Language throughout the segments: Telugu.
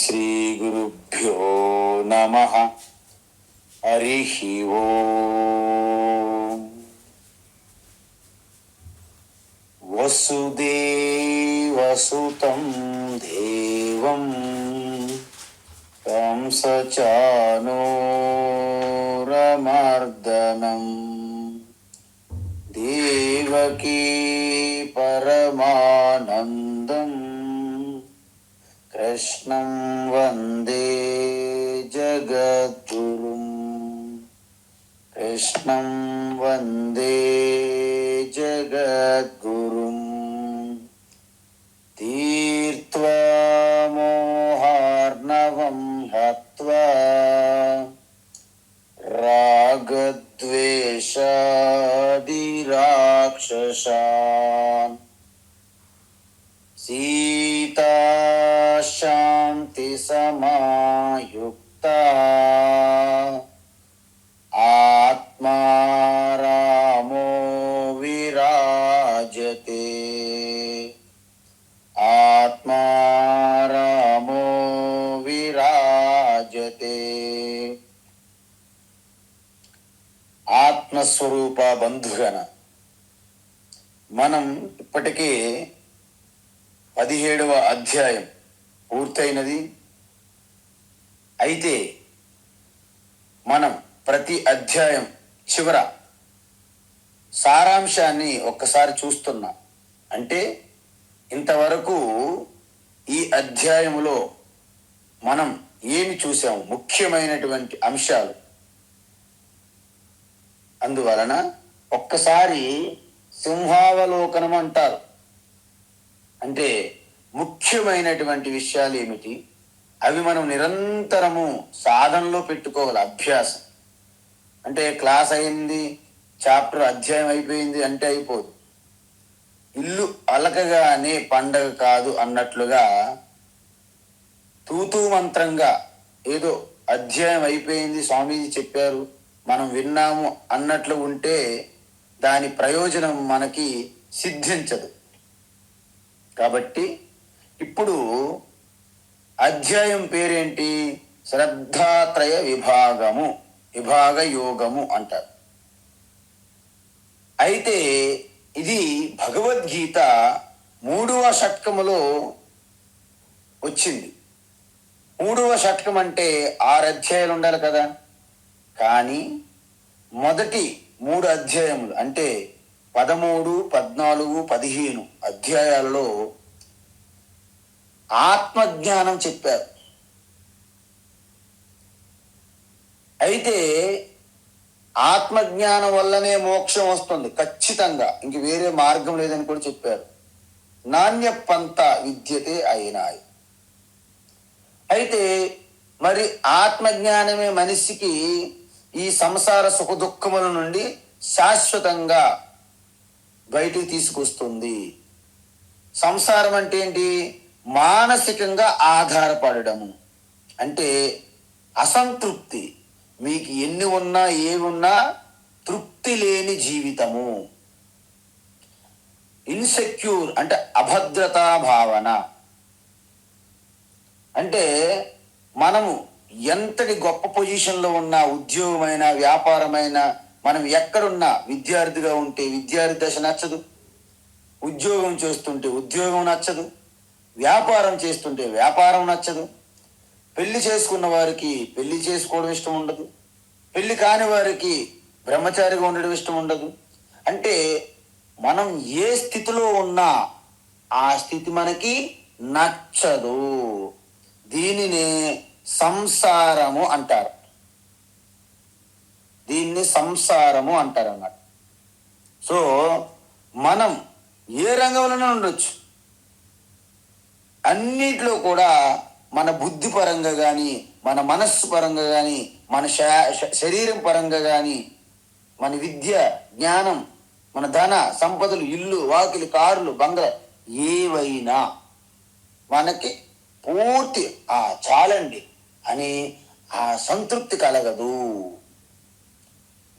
శ్రీ గురుభ్యో నమః. హరి ఓం. వసుదేవసుతం దేవం కంసచానూరమర్దనం దేవకీ పరమానందం కృష్ణం వందే జగద్గురుం. కృష్ణం వందే జగద్గురుం. తీర్త్వా మోహార్ణవం హత్వా రాగద్వేషాదిరాక్షసాన్ సీతా శాంతి సమాయుక్తా ఆత్మా రామో విరాజతే. ఆత్మా రామో విరాజతే. ఆత్మస్వరూప బంధుగణ, మనం ఇప్పటికే 17వ అధ్యాయం పూర్తయినది. అయితే మనం ప్రతి అధ్యాయం చివర సారాంశాన్ని ఒక్కసారి చూస్తున్నాం. అంటే ఇంతవరకు ఈ అధ్యాయములో మనం ఏమి చూసాము, ముఖ్యమైనటువంటి అంశాలు. అందువలన ఒక్కసారి సింహావలోకనం అంటారు. అంటే ముఖ్యమైనటువంటి విషయాలు ఏమిటి, అవి మనం నిరంతరము సాధనలో పెట్టుకోవాలి. అభ్యాసం అంటే క్లాస్ అయింది, చాప్టర్ అధ్యాయం అయిపోయింది అంటే అయిపోదు. ఇల్లు అలకగానే పండగ కాదు అన్నట్లుగా తూతూ మంత్రంగా ఏదో అధ్యాయం అయిపోయింది, స్వామీజీ చెప్పారు, మనం విన్నాము అన్నట్లు ఉంటే దాని ప్రయోజనం మనకి సిద్ధించదు. కాబట్టి ఇప్పుడు అధ్యాయం పేరేంటి? శ్రద్ధాత్రయ విభాగము, విభాగ యోగము అంటారు. అయితే ఇది భగవద్గీత 3వ షట్కములో వచ్చింది. 3వ షట్కం అంటే 6 అధ్యాయాలు ఉండాలి కదా. కానీ మొదటి 3 అధ్యాయములు అంటే 13, 14, 15 అధ్యాయాలలో ఆత్మజ్ఞానం చెప్పారు. అయితే ఆత్మజ్ఞానం వల్లనే మోక్షం వస్తుంది ఖచ్చితంగా, ఇంక వేరే మార్గం లేదని కూడా చెప్పారు. నాణ్య పంత విద్యతే అయినాయి. అయితే మరి ఆత్మజ్ఞానమే మనిషికి ఈ సంసార సుఖ దుఃఖముల నుండి శాశ్వతంగా బయటికి తీసుకొస్తుంది. సంసారం అంటే ఏంటి? మానసికంగా ఆధారపడము, అంటే అసంతృప్తి. మీకు ఎన్ని ఉన్నా ఏమున్నా తృప్తి లేని జీవితము. ఇన్సెక్యూర్ అంటే అభద్రతా భావన. అంటే మనము ఎంతటి గొప్ప పొజిషన్లో ఉన్నా, ఉద్యోగమైనా వ్యాపారమైనా, మనం ఎక్కడున్నా, విద్యార్థిగా ఉంటే విద్యార్థి దశ నచ్చదు, ఉద్యోగం చేస్తుంటే ఉద్యోగం నచ్చదు, వ్యాపారం చేస్తుంటే వ్యాపారం నచ్చదు, పెళ్లి చేసుకున్న వారికి పెళ్లి చేసుకోవడం ఇష్టం ఉండదు, పెళ్లి కాని వారికి బ్రహ్మచారిగా ఉండడం ఇష్టం ఉండదు. అంటే మనం ఏ స్థితిలో ఉన్నా ఆ స్థితి మనకి నచ్చదు. దీనినే సంసారము అంటారు. దీన్ని సంసారము అంటారు అన్నమాట. సో మనం ఏ రంగంలోనే ఉండొచ్చు, అన్నిట్లో కూడా మన బుద్ధి పరంగా కానీ, మన మనస్సు పరంగా కానీ, మన శరీరం పరంగా కానీ, మన విద్య జ్ఞానం, మన ధన సంపదలు, ఇల్లు వాకిలి కార్లు బంగ్లా ఏవైనా మనకి పూర్తి చాలండి అని ఆ సంతృప్తి కలగదు.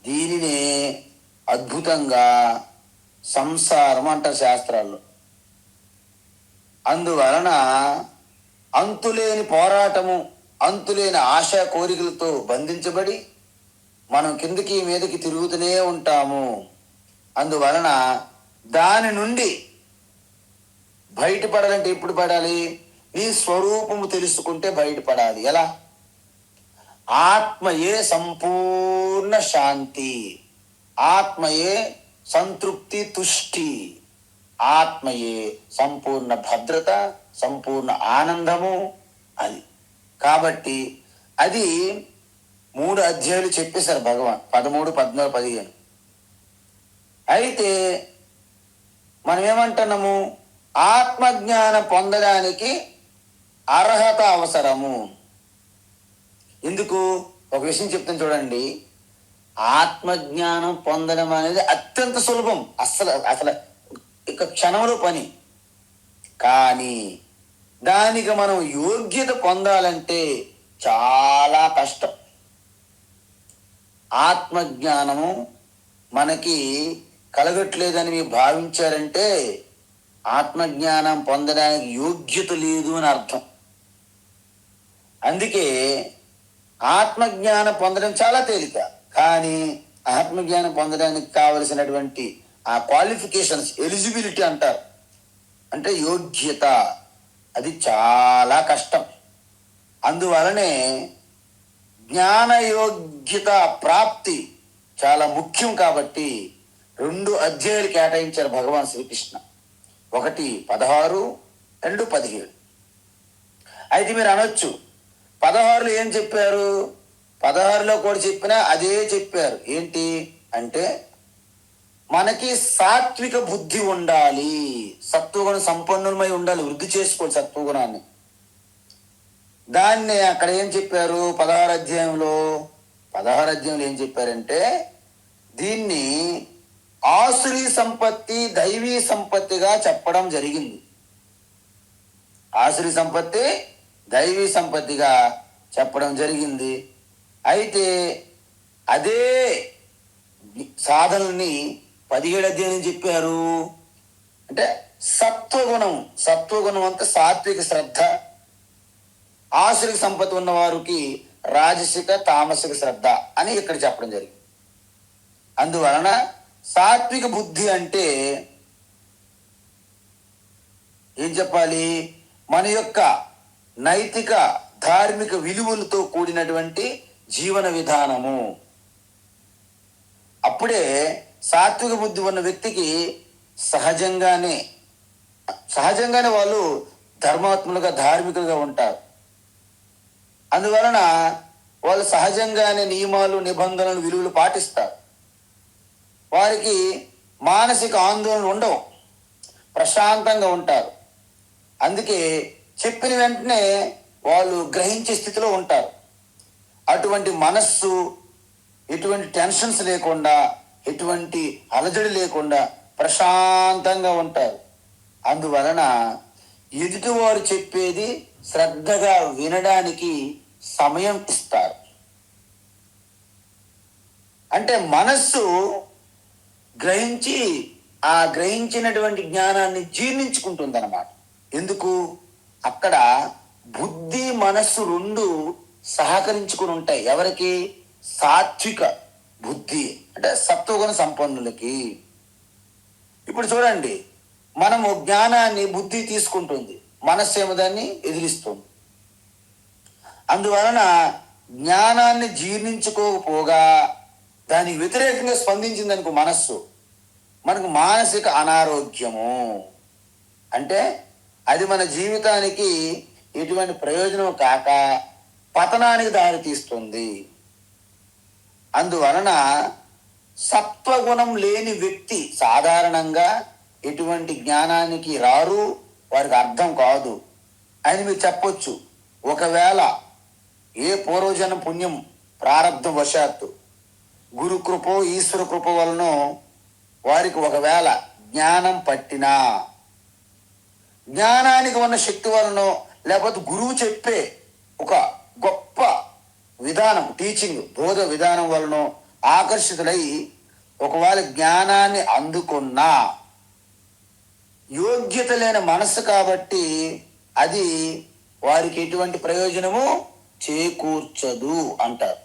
దీనినే అద్భుతంగా సంసారం అంటారు శాస్త్రాల్లో. అందువలన అంతులేని పోరాటము, అంతులేని ఆశా కోరికలతో బంధించబడి మనం కిందకి మీదకి తిరుగుతూనే ఉంటాము. అందువలన దాని నుండి బయటపడాలంటే ఎప్పుడు పడాలి? నీ స్వరూపము తెలుసుకుంటే బయటపడాలి. ఎలా? ఆత్మయే సంపూర్ణ శాంతి, ఆత్మయే సంతృప్తి, తుష్టి, ఆత్మయే సంపూర్ణ భద్రత, సంపూర్ణ ఆనందము. అది కాబట్టి అది 3 అధ్యాయులు చెప్పేశారు భగవాన్, 13, 14, 15. అయితే మనం ఏమంటున్నాము? ఆత్మజ్ఞానం పొందడానికి అర్హత అవసరము. ఎందుకు? ఒక విషయం చెప్తాను చూడండి. ఆత్మజ్ఞానం పొందడం అనేది అత్యంత సులభం, అసలు ఇక క్షణంలో పని. కానీ దానికి మనం యోగ్యత పొందాలంటే చాలా కష్టం. ఆత్మజ్ఞానము మనకి కలగట్లేదని మీరు భావించారంటే ఆత్మజ్ఞానం పొందడానికి యోగ్యత లేదు అని అర్థం. అందుకే ఆత్మజ్ఞానం పొందడం చాలా తేలిక, కానీ ఆత్మజ్ఞానం పొందడానికి కావలసినటువంటి ఆ క్వాలిఫికేషన్స్, ఎలిజిబిలిటీ అంటారు, అంటే యోగ్యత, అది చాలా కష్టం. అందువలనే జ్ఞాన యోగ్యత ప్రాప్తి చాలా ముఖ్యం. కాబట్టి 2 అధ్యాయాలు కేటాయించారు భగవాన్ శ్రీకృష్ణ. 1 16, 2 17. అయితే మీరు అనొచ్చు, 16లో ఏం చెప్పారు? 16లో కూడా చెప్పినా అదే చెప్పారు. ఏంటి అంటే మనకి సాత్విక బుద్ధి ఉండాలి, సత్వగుణ సంపన్నులమై ఉండాలి, వృద్ధి చేసుకోవాలి సత్వగుణాన్ని. దాన్ని అక్కడ ఏం చెప్పారు? 16 అధ్యాయంలో ఏం చెప్పారంటే దీన్ని ఆసురీ సంపత్తి, దైవీ సంపత్తిగా చెప్పడం జరిగింది. ఆసురీ సంపత్తి, దైవీ సంపత్తిగా చెప్పడం జరిగింది. అయితే అదే సాధనల్ని 17 అధ్యాయం చెప్పారు. అంటే సత్వగుణం అంటే సాత్విక శ్రద్ధ, ఆసురిక సంపత్తి ఉన్న వారికి రాజసిక, తామసిక శ్రద్ధ అని ఇక్కడ చెప్పడం జరిగింది. అందువలన సాత్విక బుద్ధి అంటే ఏం చెప్పాలి? మన యొక్క నైతిక, ధార్మిక విలువలతో కూడినటువంటి జీవన విధానము. అప్పుడే సాత్విక బుద్ధి ఉన్న వ్యక్తికి సహజంగానే వాళ్ళు ధర్మాత్ములుగా, ధార్మికులుగా ఉంటారు. అందువలన వాళ్ళు సహజంగానే నియమాలు, నిబంధనలు, విలువలు పాటిస్తారు. వారికి మానసిక ఆందోళనలు ఉండవు, ప్రశాంతంగా ఉంటారు. అందుకే చెప్పిన వెంటనే వాళ్ళు గ్రహించే స్థితిలో ఉంటారు. అటువంటి మనస్సు, ఎటువంటి టెన్షన్స్ లేకుండా, ఎటువంటి అలజడి లేకుండా ప్రశాంతంగా ఉంటారు. అందువలన ఎదుటివారు చెప్పేది శ్రద్ధగా వినడానికి సమయం ఇస్తారు. అంటే మనస్సు గ్రహించి ఆ గ్రహించినటువంటి జ్ఞానాన్ని జీర్ణించుకుంటుంది అన్నమాట. ఎందుకు? అక్కడ బుద్ధి, మనస్సు 2 సహకరించుకుని ఉంటాయి. ఎవరికి? సాత్విక బుద్ధి అంటే సత్వగుణ సంపన్నులకి. ఇప్పుడు చూడండి, మనము జ్ఞానాన్ని బుద్ధి తీసుకుంటుంది, మనస్సు ఏమో దాన్ని ఎదిరిస్తుంది. అందువలన జ్ఞానాన్ని జీర్ణించుకోకపోగా దానికి వ్యతిరేకంగా స్పందించింది అనుకో మనస్సు, మనకు మానసిక అనారోగ్యము. అంటే అది మన జీవితానికి ఎటువంటి ప్రయోజనం కాక పతనానికి దారి తీస్తుంది. అందువలన సత్వగుణం లేని వ్యక్తి సాధారణంగా ఎటువంటి జ్ఞానానికి రారు, వారికి అర్థం కాదు అని మీరు చెప్పొచ్చు. ఒకవేళ ఏ పూర్వజన పుణ్యం, ప్రారబ్ధం వశాత్తు, గురు కృపో, ఈశ్వర కృప వలనో వారికి ఒకవేళ జ్ఞానం పట్టినా, జ్ఞానానికి ఉన్న శక్తి వలనో, లేకపోతే గురువు చెప్పే ఒక గొప్ప విధానం, టీచింగ్, బోధ విధానం వలనో ఆకర్షితులై ఒకవేళ జ్ఞానాన్ని అందుకున్నా, యోగ్యత లేని మనస్సు కాబట్టి అది వారికి ఎటువంటి ప్రయోజనము చేకూర్చదు అంటారు.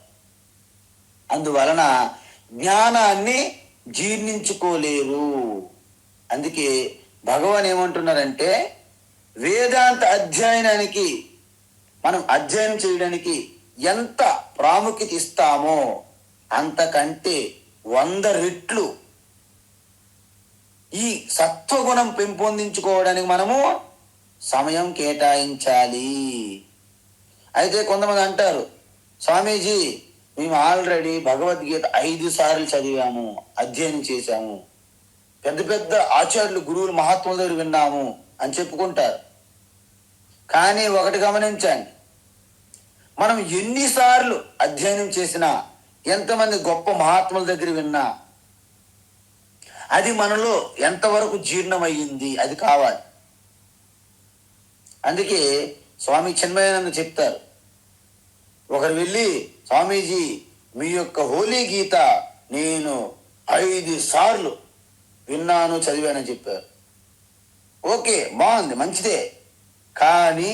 అందువలన జ్ఞానాన్ని జీర్ణించుకోలేరు. అందుకే భగవాన్ ఏమంటున్నారంటే, వేదాంత అధ్యయనానికి మనం అధ్యయనం చేయడానికి ఎంత ప్రాముఖ్యత ఇస్తామో అంతకంటే 100 రెట్లు ఈ సత్వగుణం పెంపొందించుకోవడానికి మనము సమయం కేటాయించాలి. అయితే కొంతమంది అంటారు, స్వామీజీ మేము ఆల్రెడీ భగవద్గీత 5 సార్లు చదివాము, అధ్యయనం చేశాము, పెద్ద పెద్ద ఆచార్యులు గురువులు మహాత్ముల దగ్గర విన్నాము అని చెప్పుకుంటారు. కానీ ఒకటి గమనించండి, మనం ఎన్నిసార్లు అధ్యయనం చేసినా, ఎంతమంది గొప్ప మహాత్ముల దగ్గర విన్నా, అది మనలో ఎంతవరకు జీర్ణమయ్యింది అది కావాలి. అందుకే స్వామి చిన్మయానంద చెప్తారు, ఒకరు వెళ్ళి, స్వామీజీ మీ యొక్క హోలీ గీత నేను 5 సార్లు విన్నాను, చదివానని చెప్పారు. ఓకే, బాగుంది, మంచిదే. కానీ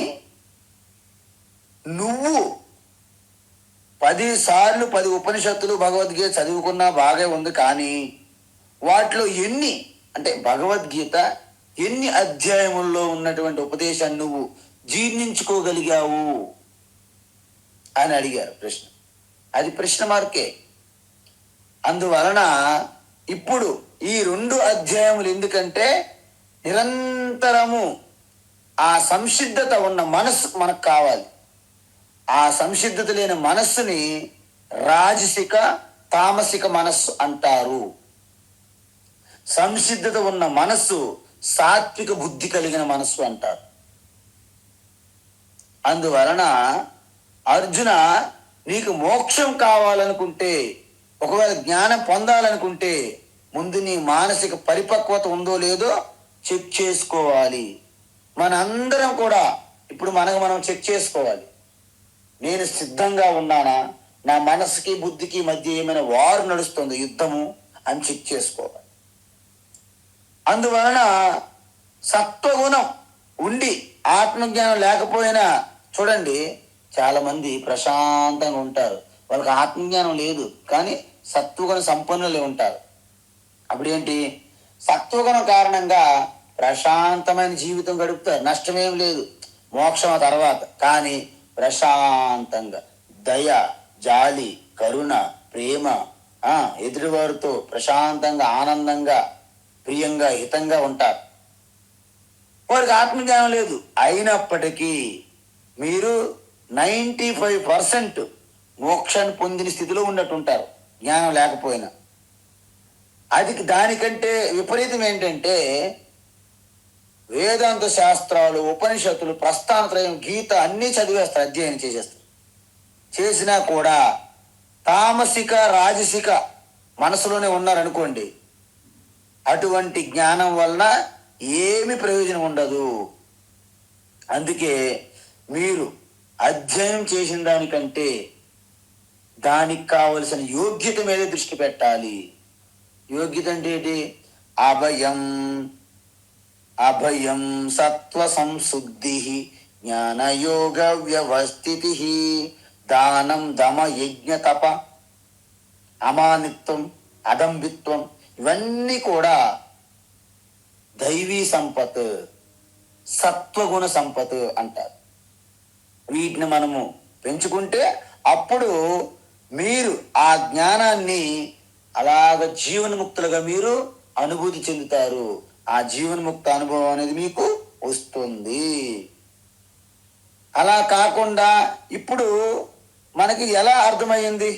నువ్వు 10 సార్లు 10 ఉపనిషత్తులు భగవద్గీత చదువుకున్నా బాగా ఉంది. కానీ వాటిలో ఎన్ని, అంటే భగవద్గీత ఎన్ని అధ్యాయముల్లో ఉన్నటువంటి ఉపదేశాన్ని నువ్వు జీర్ణించుకోగలిగావు అని అడిగారు ప్రశ్న. అది ప్రశ్న మార్కే. అందువలన ఇప్పుడు ఈ 2 అధ్యాయములు ఎందుకంటే, నిరంతరము ఆ సంసిద్ధత ఉన్న మనస్సు మనకు కావాలి. ఆ సంసిద్ధత లేని మనస్సుని రాజసిక తామసిక మనస్సు అంటారు. సంసిద్ధత ఉన్న మనస్సు సాత్విక బుద్ధి కలిగిన మనస్సు అంటారు. అందువలన అర్జున, నీకు మోక్షం కావాలనుకుంటే, ఒకవేళ జ్ఞానం పొందాలనుకుంటే, ముందు నీ మానసిక పరిపక్వత ఉందో లేదో చెక్ చేసుకోవాలి. మనందరం కూడా ఇప్పుడు మనం చెక్ చేసుకోవాలి. నేను సిద్ధంగా ఉన్నానా, నా మనసుకి బుద్ధికి మధ్య ఏమైనా వారు నడుస్తుంది, యుద్ధము అని చెక్ చేసుకోవాలి. అందువలన సత్వగుణం ఉండి ఆత్మజ్ఞానం లేకపోయినా, చూడండి చాలా మంది ప్రశాంతంగా ఉంటారు, వాళ్ళకి ఆత్మజ్ఞానం లేదు కానీ సత్వగుణ సంపన్నులే ఉంటారు. అప్పుడేంటి, సత్వగుణం కారణంగా ప్రశాంతమైన జీవితం గడుపుతారు, నష్టమేం లేదు, మోక్షం తర్వాత. కానీ ప్రశాంతంగా దయ, జాలి, కరుణ, ప్రేమ, ఎదుటివారితో ప్రశాంతంగా ఆనందంగా ప్రియంగా హితంగా ఉంటారు. వారికి ఆత్మజ్ఞానం లేదు. అయినప్పటికీ మీరు 95% మోక్షాన్ని పొందిన స్థితిలో ఉన్నట్టుంటారు, జ్ఞానం లేకపోయినా. దానికంటే విపరీతం ఏంటంటే, వేదాంత శాస్త్రాలు, ఉపనిషత్తులు, ప్రస్థానత్రయం, గీత అన్నీ చదివేస్తారు, అధ్యయనం చేసేస్తారు. చేసినా కూడా తామసిక రాజసిక మనసులోనే ఉన్నారనుకోండి, అటువంటి జ్ఞానం వలన ఏమి ప్రయోజనం ఉండదు. అందుకే మీరు అధ్యయనం చేసిన దానికంటే దానికి కావలసిన యోగ్యత మీద దృష్టి పెట్టాలి. యోగ్యత అంటే ఏంటి? అభయం సత్వ సంశుద్ధి, జ్ఞానయోగ వ్యవస్థితి, దానం దమ యజ్ఞ తప, అమానిత్వం అదంబిత్వం, ఇవన్నీ కూడా దైవీ సంపత్, సత్వగుణ సంపత్ అంటారు. వీటిని మనము పెంచుకుంటే అప్పుడు మీరు ఆ జ్ఞానాన్ని అలాగ జీవన్ముక్తులుగా మీరు అనుభూతి చెందుతారు. ఆ జీవన్ముక్త అనుభవం అనేది మీకు వస్తుంది. అలా కాకుండా ఇప్పుడు మనకి ఎలా అర్థమైంది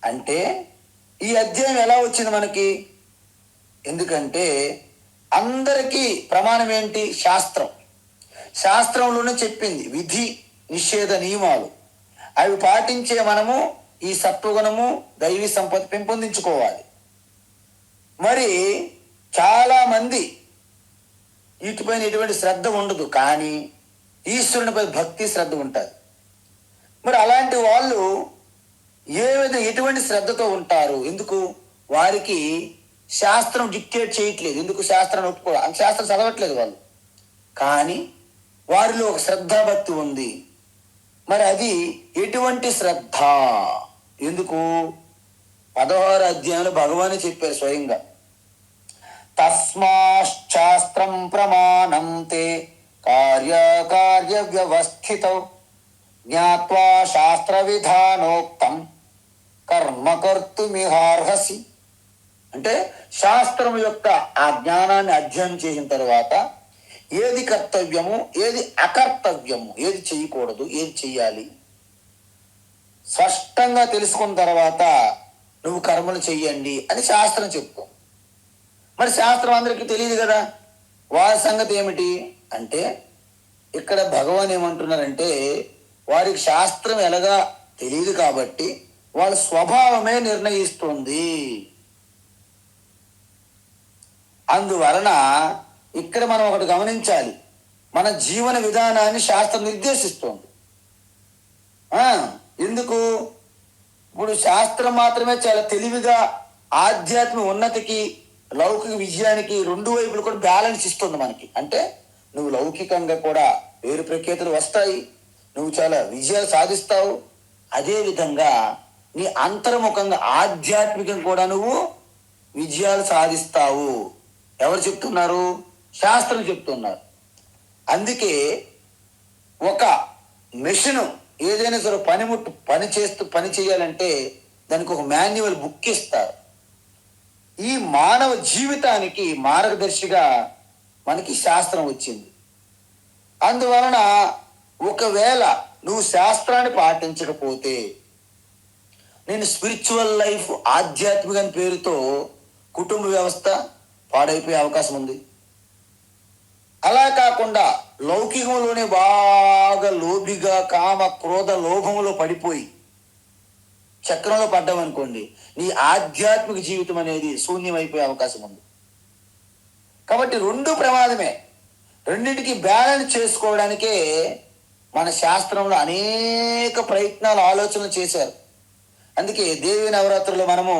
అంటే, ఈ అధ్యాయం ఎలా వచ్చింది మనకి? ఎందుకంటే అందరికీ ప్రమాణం ఏంటి? శాస్త్రం. శాస్త్రంలోనే చెప్పింది విధి నిషేధ నియమాలు. అవి పాటించే మనము ఈ సత్వగుణము దైవీ సంపత్తి పెంపొందించుకోవాలి. మరి చాలా మంది వీటిపైన ఎటువంటి శ్రద్ధ ఉండదు, కానీ ఈశ్వరునిపై భక్తి శ్రద్ధ ఉంటుంది. మరి అలాంటి వాళ్ళు ఎటువంటి శ్రద్ధతో ఉంటారు? ఎందుకు? వారికి శాస్త్రం డిక్టేట్ చేయట్లేదు. ఎందుకు? శాస్త్రాన్ని ఒప్పుకోవాలి, శాస్త్రం చదవట్లేదు వాళ్ళు. కానీ వారిలో ఒక శ్రద్ధాభక్తి ఉంది. మరి అది ఎటువంటి శ్రద్ధ? ఎందుకు? 16వ అధ్యాయంలో భగవానే చెప్పారు స్వయంగా, తస్మాశ్చాస్త్రం ప్రమాణం తే కార్యకార్య వ్యవస్థితౌ జ్ఞాత్వా శాస్త్ర విధానోక్తం కర్మ కర్తుమిహార్హసి. అంటే శాస్త్రం యొక్క ఆ జ్ఞానాన్ని అధ్యయనం చేసిన తర్వాత ఏది కర్తవ్యము, ఏది అకర్తవ్యము, ఏది చేయకూడదు, ఏది చెయ్యాలి స్పష్టంగా తెలుసుకున్న తర్వాత నువ్వు కర్మలు చెయ్యండి అని శాస్త్రం చెప్తాం. మరి శాస్త్రం అందరికీ తెలియదు కదా, వారి సంగతి ఏమిటి అంటే ఇక్కడ భగవాన్ ఏమంటున్నారంటే వారికి శాస్త్రం ఎలాగా తెలియదు కాబట్టి వాళ్ళ స్వభావమే నిర్ణయిస్తుంది. అందువలన ఇక్కడ మనం ఒకటి గమనించాలి, మన జీవన విధానాన్ని శాస్త్రం నిర్దేశిస్తుంది. ఎందుకు? ఇప్పుడు శాస్త్రం మాత్రమే చాలా తెలివిగా ఆధ్యాత్మిక ఉన్నతికి లౌకిక విజయానికి రెండు వైపులు కూడా బ్యాలెన్స్ ఇస్తుంది మనకి. అంటే నువ్వు లౌకికంగా కూడా పేరు ప్రఖ్యాతులు వస్తాయి, నువ్వు చాలా విజయాలు సాధిస్తావు, అదేవిధంగా నీ అంతర్ముఖంగా ఆధ్యాత్మికం కూడా నువ్వు విజయాలు సాధిస్తావు. ఎవరు చెప్తున్నారు? శాస్త్రం చెప్తున్నారు. అందుకే ఒక మెషిన్ ఏదైనా సరే పని చేయాలంటే దానికి ఒక మాన్యువల్ బుక్ ఇస్తారు. ఈ మానవ జీవితానికి మార్గదర్శిగా మనకి శాస్త్రం వచ్చింది. అందువలన ఒకవేళ నువ్వు శాస్త్రాన్ని పాటించకపోతే నేను స్పిరిచువల్ లైఫ్ ఆధ్యాత్మిక పేరుతో కుటుంబ వ్యవస్థ పాడైపోయే అవకాశం ఉంది. అలా కాకుండా లౌకికంలోనే బాగా లోభిగా కామ క్రోధ లోభములో పడిపోయి చక్రంలో పడ్డామనుకోండి, నీ ఆధ్యాత్మిక జీవితం అనేది శూన్యమైపోయే అవకాశం ఉంది. కాబట్టి రెండు ప్రమాదమే. రెండింటికి బ్యాలెన్స్ చేసుకోవడానికే మన శాస్త్రంలో అనేక ప్రయత్నాలు ఆలోచనలు చేశారు. అందుకే దేవి నవరాత్రుల్లో మనము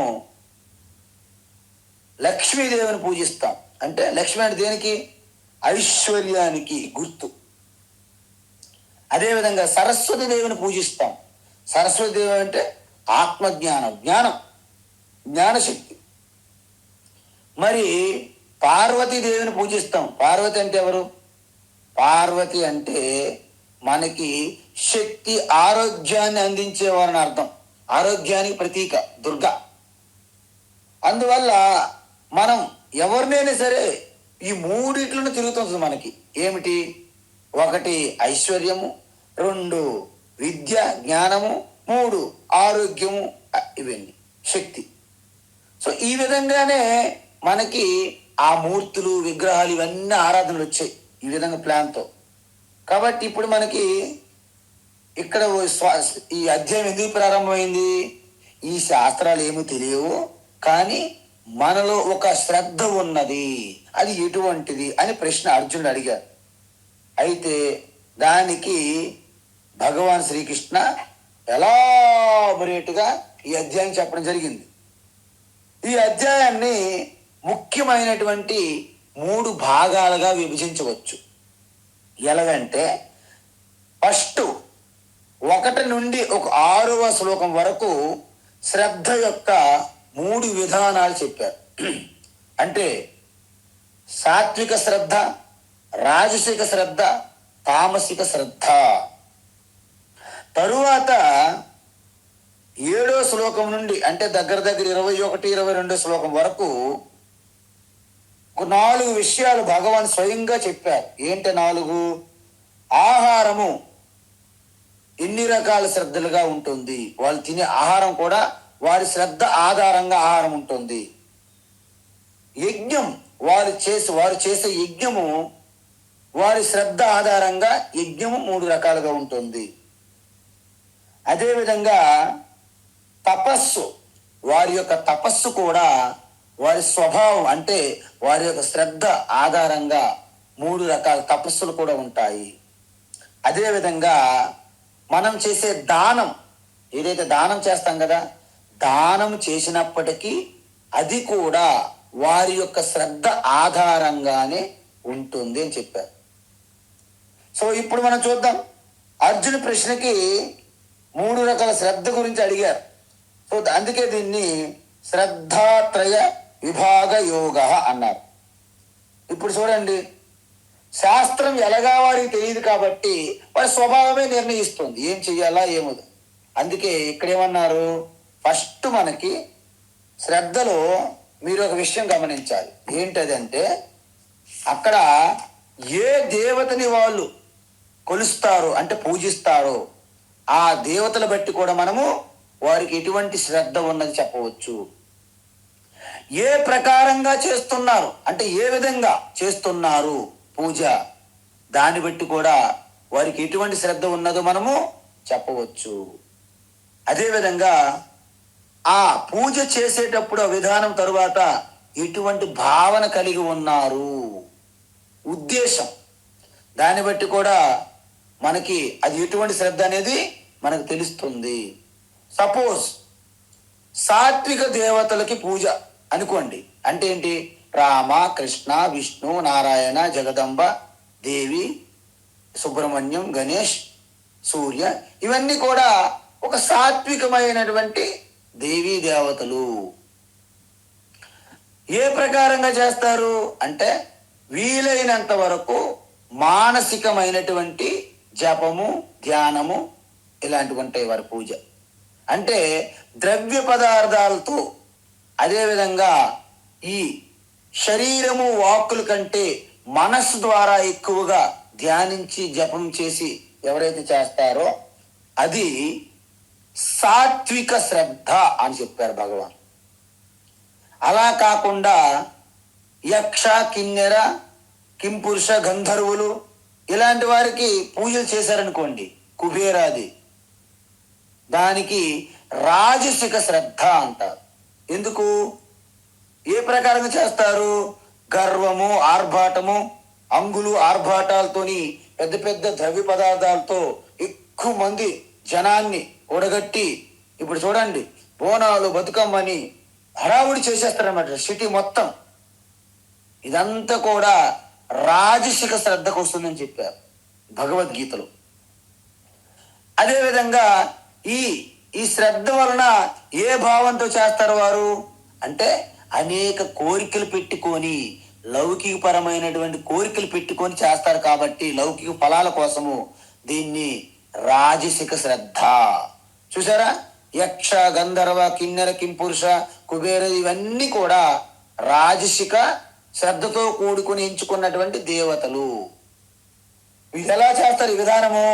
లక్ష్మీదేవిని పూజిస్తాం. అంటే లక్ష్మి అంటే దేనికి? ఐశ్వర్యానికి గుర్తు. అదేవిధంగా సరస్వతి దేవిని పూజిస్తాం. సరస్వతి దేవి అంటే ఆత్మజ్ఞానం, జ్ఞానశక్తి. మరి పార్వతీదేవిని పూజిస్తాం. పార్వతి అంటే ఎవరు? పార్వతి అంటే మనకి శక్తి, ఆరోగ్యాన్ని అందించేవారని అర్థం. ఆరోగ్యానికి ప్రతీక దుర్గా. అందువల్ల మనం ఎవరినైనా సరే ఈ మూడిట్లను తిరుగుతుంది మనకి. ఏమిటి? ఒకటి ఐశ్వర్యము, రెండు విద్య జ్ఞానము, మూడు ఆరోగ్యము, ఇవన్నీ శక్తి. సో ఈ విధంగానే మనకి ఆ మూర్తులు విగ్రహాలు ఇవన్నీ ఆరాధనలు వచ్చాయి ఈ విధంగా ప్లాన్తో. కాబట్టి ఇప్పుడు మనకి ఇక్కడ ఈ అధ్యాయం ఎందుకు ప్రారంభమైంది? ఈ శాస్త్రాలు ఏమీ తెలియవు, కానీ మనలో ఒక శ్రద్ధ ఉన్నది, అది ఎటువంటిది అని ప్రశ్న అర్జునుడు అడిగారు. అయితే దానికి భగవాన్ శ్రీకృష్ణ ఎలాబొరేట్గా ఈ అధ్యాయం చెప్పడం జరిగింది. ఈ అధ్యాయాన్ని ముఖ్యమైనటువంటి 3 భాగాలుగా విభజించవచ్చు. ఎలాగంటే ఫస్ట్ 1 నుండి 6వ శ్లోకం వరకు శ్రద్ధ యొక్క 3 విధానాలు చెప్పారు. అంటే సాత్విక శ్రద్ధ, రాజసిక శ్రద్ధ, తామసిక శ్రద్ధ. తరువాత 7వ శ్లోకం నుండి అంటే దగ్గర 21, 22 శ్లోకం వరకు 4 విషయాలు భగవాన్ స్వయంగా చెప్పారు. ఏంటి 4? ఆహారము ఎన్ని రకాల శ్రద్ధలుగా ఉంటుంది, వాళ్ళు తినే ఆహారం కూడా వారి శ్రద్ధ ఆధారంగా ఆహారం ఉంటుంది. యజ్ఞం వారు చేసే యజ్ఞము వారి శ్రద్ధ ఆధారంగా యజ్ఞము 3 రకాలుగా ఉంటుంది. అదేవిధంగా తపస్సు, వారి యొక్క తపస్సు కూడా వారి స్వభావం అంటే వారి యొక్క శ్రద్ధ ఆధారంగా 3 రకాల తపస్సులు కూడా ఉంటాయి. అదేవిధంగా మనం చేసే దానం, ఏదైతే దానం చేస్తాం కదా, దానం చేసినప్పటికీ అది కూడా వారి యొక్క శ్రద్ధ ఆధారంగానే ఉంటుంది అని చెప్పారు. సో ఇప్పుడు మనం చూద్దాం. అర్జున ప్రశ్నకి 3 రకాల శ్రద్ధ గురించి అడిగారు. సో అందుకే దీన్ని శ్రద్ధాత్రయ విభాగ యోగ అన్నారు. ఇప్పుడు చూడండి, శాస్త్రం ఎలాగా వారికి తెలియదు కాబట్టి వారి స్వభావమే నిర్ణయిస్తుంది ఏం చెయ్యాలా ఏమో. అందుకే ఇక్కడేమన్నారు, ఫస్ట్ మనకి శ్రద్ధలో మీరు ఒక విషయం గమనించాలి. ఏంటదంటే, అక్కడ ఏ దేవతని వాళ్ళు కొలుస్తారో అంటే పూజిస్తారో ఆ దేవతలు బట్టి కూడా మనము వారికి ఎటువంటి శ్రద్ధ ఉన్నది చెప్పవచ్చు. ఏ ప్రకారంగా చేస్తున్నారు అంటే ఏ విధంగా చేస్తున్నారు పూజ, దాన్ని బట్టి కూడా వారికి ఎటువంటి శ్రద్ధ ఉన్నదో మనము చెప్పవచ్చు. అదేవిధంగా ఆ పూజ చేసేటప్పుడు ఆ విధానం తరువాత ఎటువంటి భావన కలిగి ఉన్నారు, ఉద్దేశం, దాన్ని బట్టి కూడా మనకి అది ఎటువంటి శ్రద్ధ అనేది మనకు తెలుస్తుంది. సపోజ్ సాత్విక దేవతలకి పూజ అనుకోండి, అంటే ఏంటి, రామ, కృష్ణ, విష్ణు, నారాయణ, జగదంబ, దేవి, సుబ్రహ్మణ్యం, గణేష్, సూర్య, ఇవన్నీ కూడా ఒక సాత్వికమైనటువంటి దేవీ దేవతలు. ఏ ప్రకారంగా చేస్తారు అంటే వీలైనంత వరకు మానసికమైనటువంటి జపము, ధ్యానము ఇలాంటివి ఉంటాయి వారి పూజ. అంటే ద్రవ్య పదార్థాలతో, అదేవిధంగా ఈ శరీరము వాక్కుల కంటే మనస్సు ద్వారా ఎక్కువగా ధ్యానించి జపం చేసి ఎవరైతే చేస్తారో అది సాత్విక శ్రద్ధ అని చెప్పారు భగవాన్. అలా కాకుండా యక్ష, కిన్నెర, కింపురుష, గంధర్వులు ఇలాంటి వారికి పూజలు చేశారనుకోండి, కుబేరాది, దానికి రాజసిక శ్రద్ధ అంటారు. ఎందుకు, ఏ ప్రకారంగా చేస్తారు, గర్వము, ఆర్భాటము, అంగులు ఆర్భాటాలతోని పెద్ద పెద్ద ద్రవ్య పదార్థాలతో ఎక్కువ మంది జనాన్ని కూడగట్టి, ఇప్పుడు చూడండి బోనాలు, బతుకమ్మని హడావుడి చేసేస్తారన్నమాట సిటీ మొత్తం. ఇదంతా కూడా రాజసిక శ్రద్ధకు వస్తుందని చెప్పారు భగవద్గీతలో. అదేవిధంగా ఈ ఈ శ్రద్ధ వలన ఏ భావంతో చేస్తారు వారు అంటే అనేక కోరికలు పెట్టుకొని, లౌకిక పరమైనటువంటి కోరికలు పెట్టుకొని చేస్తారు కాబట్టి లౌకిక ఫలాల కోసము దీన్ని రాజసిక శ్రద్ధ. చూసారా, యక్ష, గంధర్వ, కిన్నెర, కింపురుష, కుబేర ఇవన్నీ కూడా రాజసిక శ్రద్ధతో కూడుకుని ఎంచుకున్నటువంటి దేవతలు. ఇది ఎలా చేస్తారు ఈ విధానము,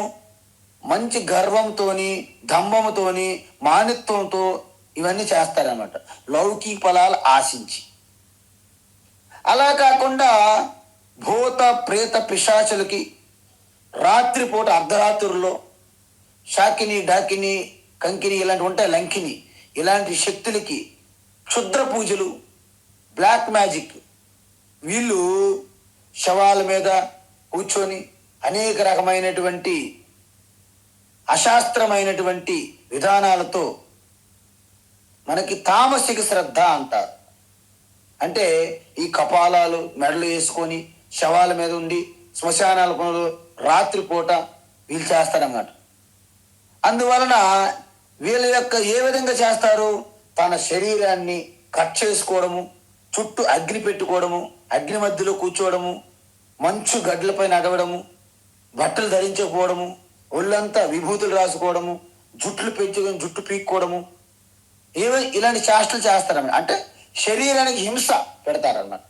మంచి గర్వంతోని, దంభముతోని, మానిత్వంతో ఇవన్నీ చేస్తారన్నమాట, లౌకిక ఫలాలు ఆశించి. అలా కాకుండా భూత ప్రేత పిశాచులకి రాత్రిపూట అర్ధరాత్రుల్లో శాకిని, డాకిని, కంకిని ఇలాంటి ఉంటాయి, లంకిని, ఇలాంటి శక్తులకి క్షుద్ర పూజలు, బ్లాక్ మ్యాజిక్, వీళ్ళు శవాల మీద కూర్చొని అనేక రకమైనటువంటి అశాస్త్రమైనటువంటి విధానాలతో మనకి తామసిక శ్రద్ధ అంటారు. అంటే ఈ కపాలాలు మెడలు వేసుకొని శవాల మీద ఉండి శ్మశానాల పనులు రాత్రిపూట వీళ్ళు చేస్తారన్నమాట. అందువలన వీళ్ళ యొక్క ఏ విధంగా చేస్తారు, తన శరీరాన్ని కట్ చేసుకోవడము, చుట్టూ అగ్ని పెట్టుకోవడము, అగ్ని మధ్యలో కూర్చోవడము, మంచు గడ్డలపై నడవడము, బట్టలు ధరించకపోవడము, ఒళ్ళంతా విభూతులు రాసుకోవడము, జుట్లు పెంచుకొని జుట్టు పీక్కోవడము, ఇలాంటి చేష్టలు చేస్తారన్నమాట. అంటే శరీరానికి హింస పెడతారన్నమాట.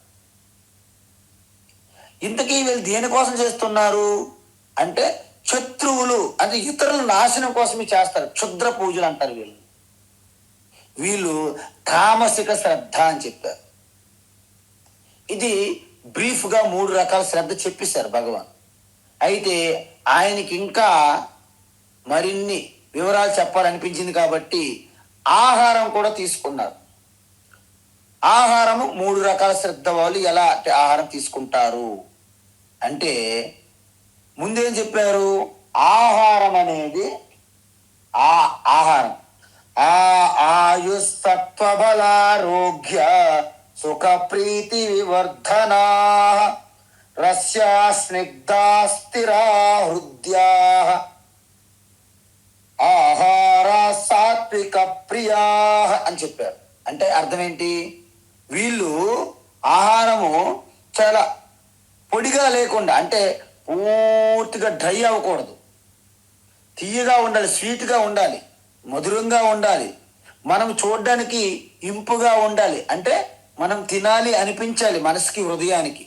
ఇంతకీ వీళ్ళు దేనికోసం చేస్తున్నారు అంటే శత్రువులు అంటే ఇతరుల నాశనం కోసమే చేస్తారు, క్షుద్ర పూజలు అంటారు వీళ్ళు. వీళ్ళు తామసిక శ్రద్ధ అని చెప్పారు. ఇది బ్రీఫ్గా 3 రకాల శ్రద్ధ చెప్పేశారు భగవాన్. అయితే ఆయనకి ఇంకా మరిన్ని వివరాలు చెప్పాలనిపించింది కాబట్టి ఆహారం కూడా తీసుకున్నారు. ఆహారము 3 రకాల శ్రద్ధ వాళ్ళు ఎలా ఆహారం తీసుకుంటారు అంటే ముందేం చెప్పారు, ఆహారం అనేది ఆహారం ఆయుస్సత్వబలారోగ్య సుఖ ప్రీతి వివర్ధనా రస్యా స్నిగ్ధా స్థిరా హృద్యా ఆహార సాత్విక ప్రియా అని చెప్పారు. అంటే అర్థం ఏంటి? వీళ్ళు ఆహారము చాలా పొడిగా లేకుండా, అంటే పూర్తిగా డ్రై అవ్వకూడదు, తీయగా ఉండాలి, స్వీట్గా ఉండాలి, మధురంగా ఉండాలి, మనం చూడడానికి ఇంపుగా ఉండాలి, అంటే మనం తినాలి అనిపించాలి మనసుకి, హృదయానికి.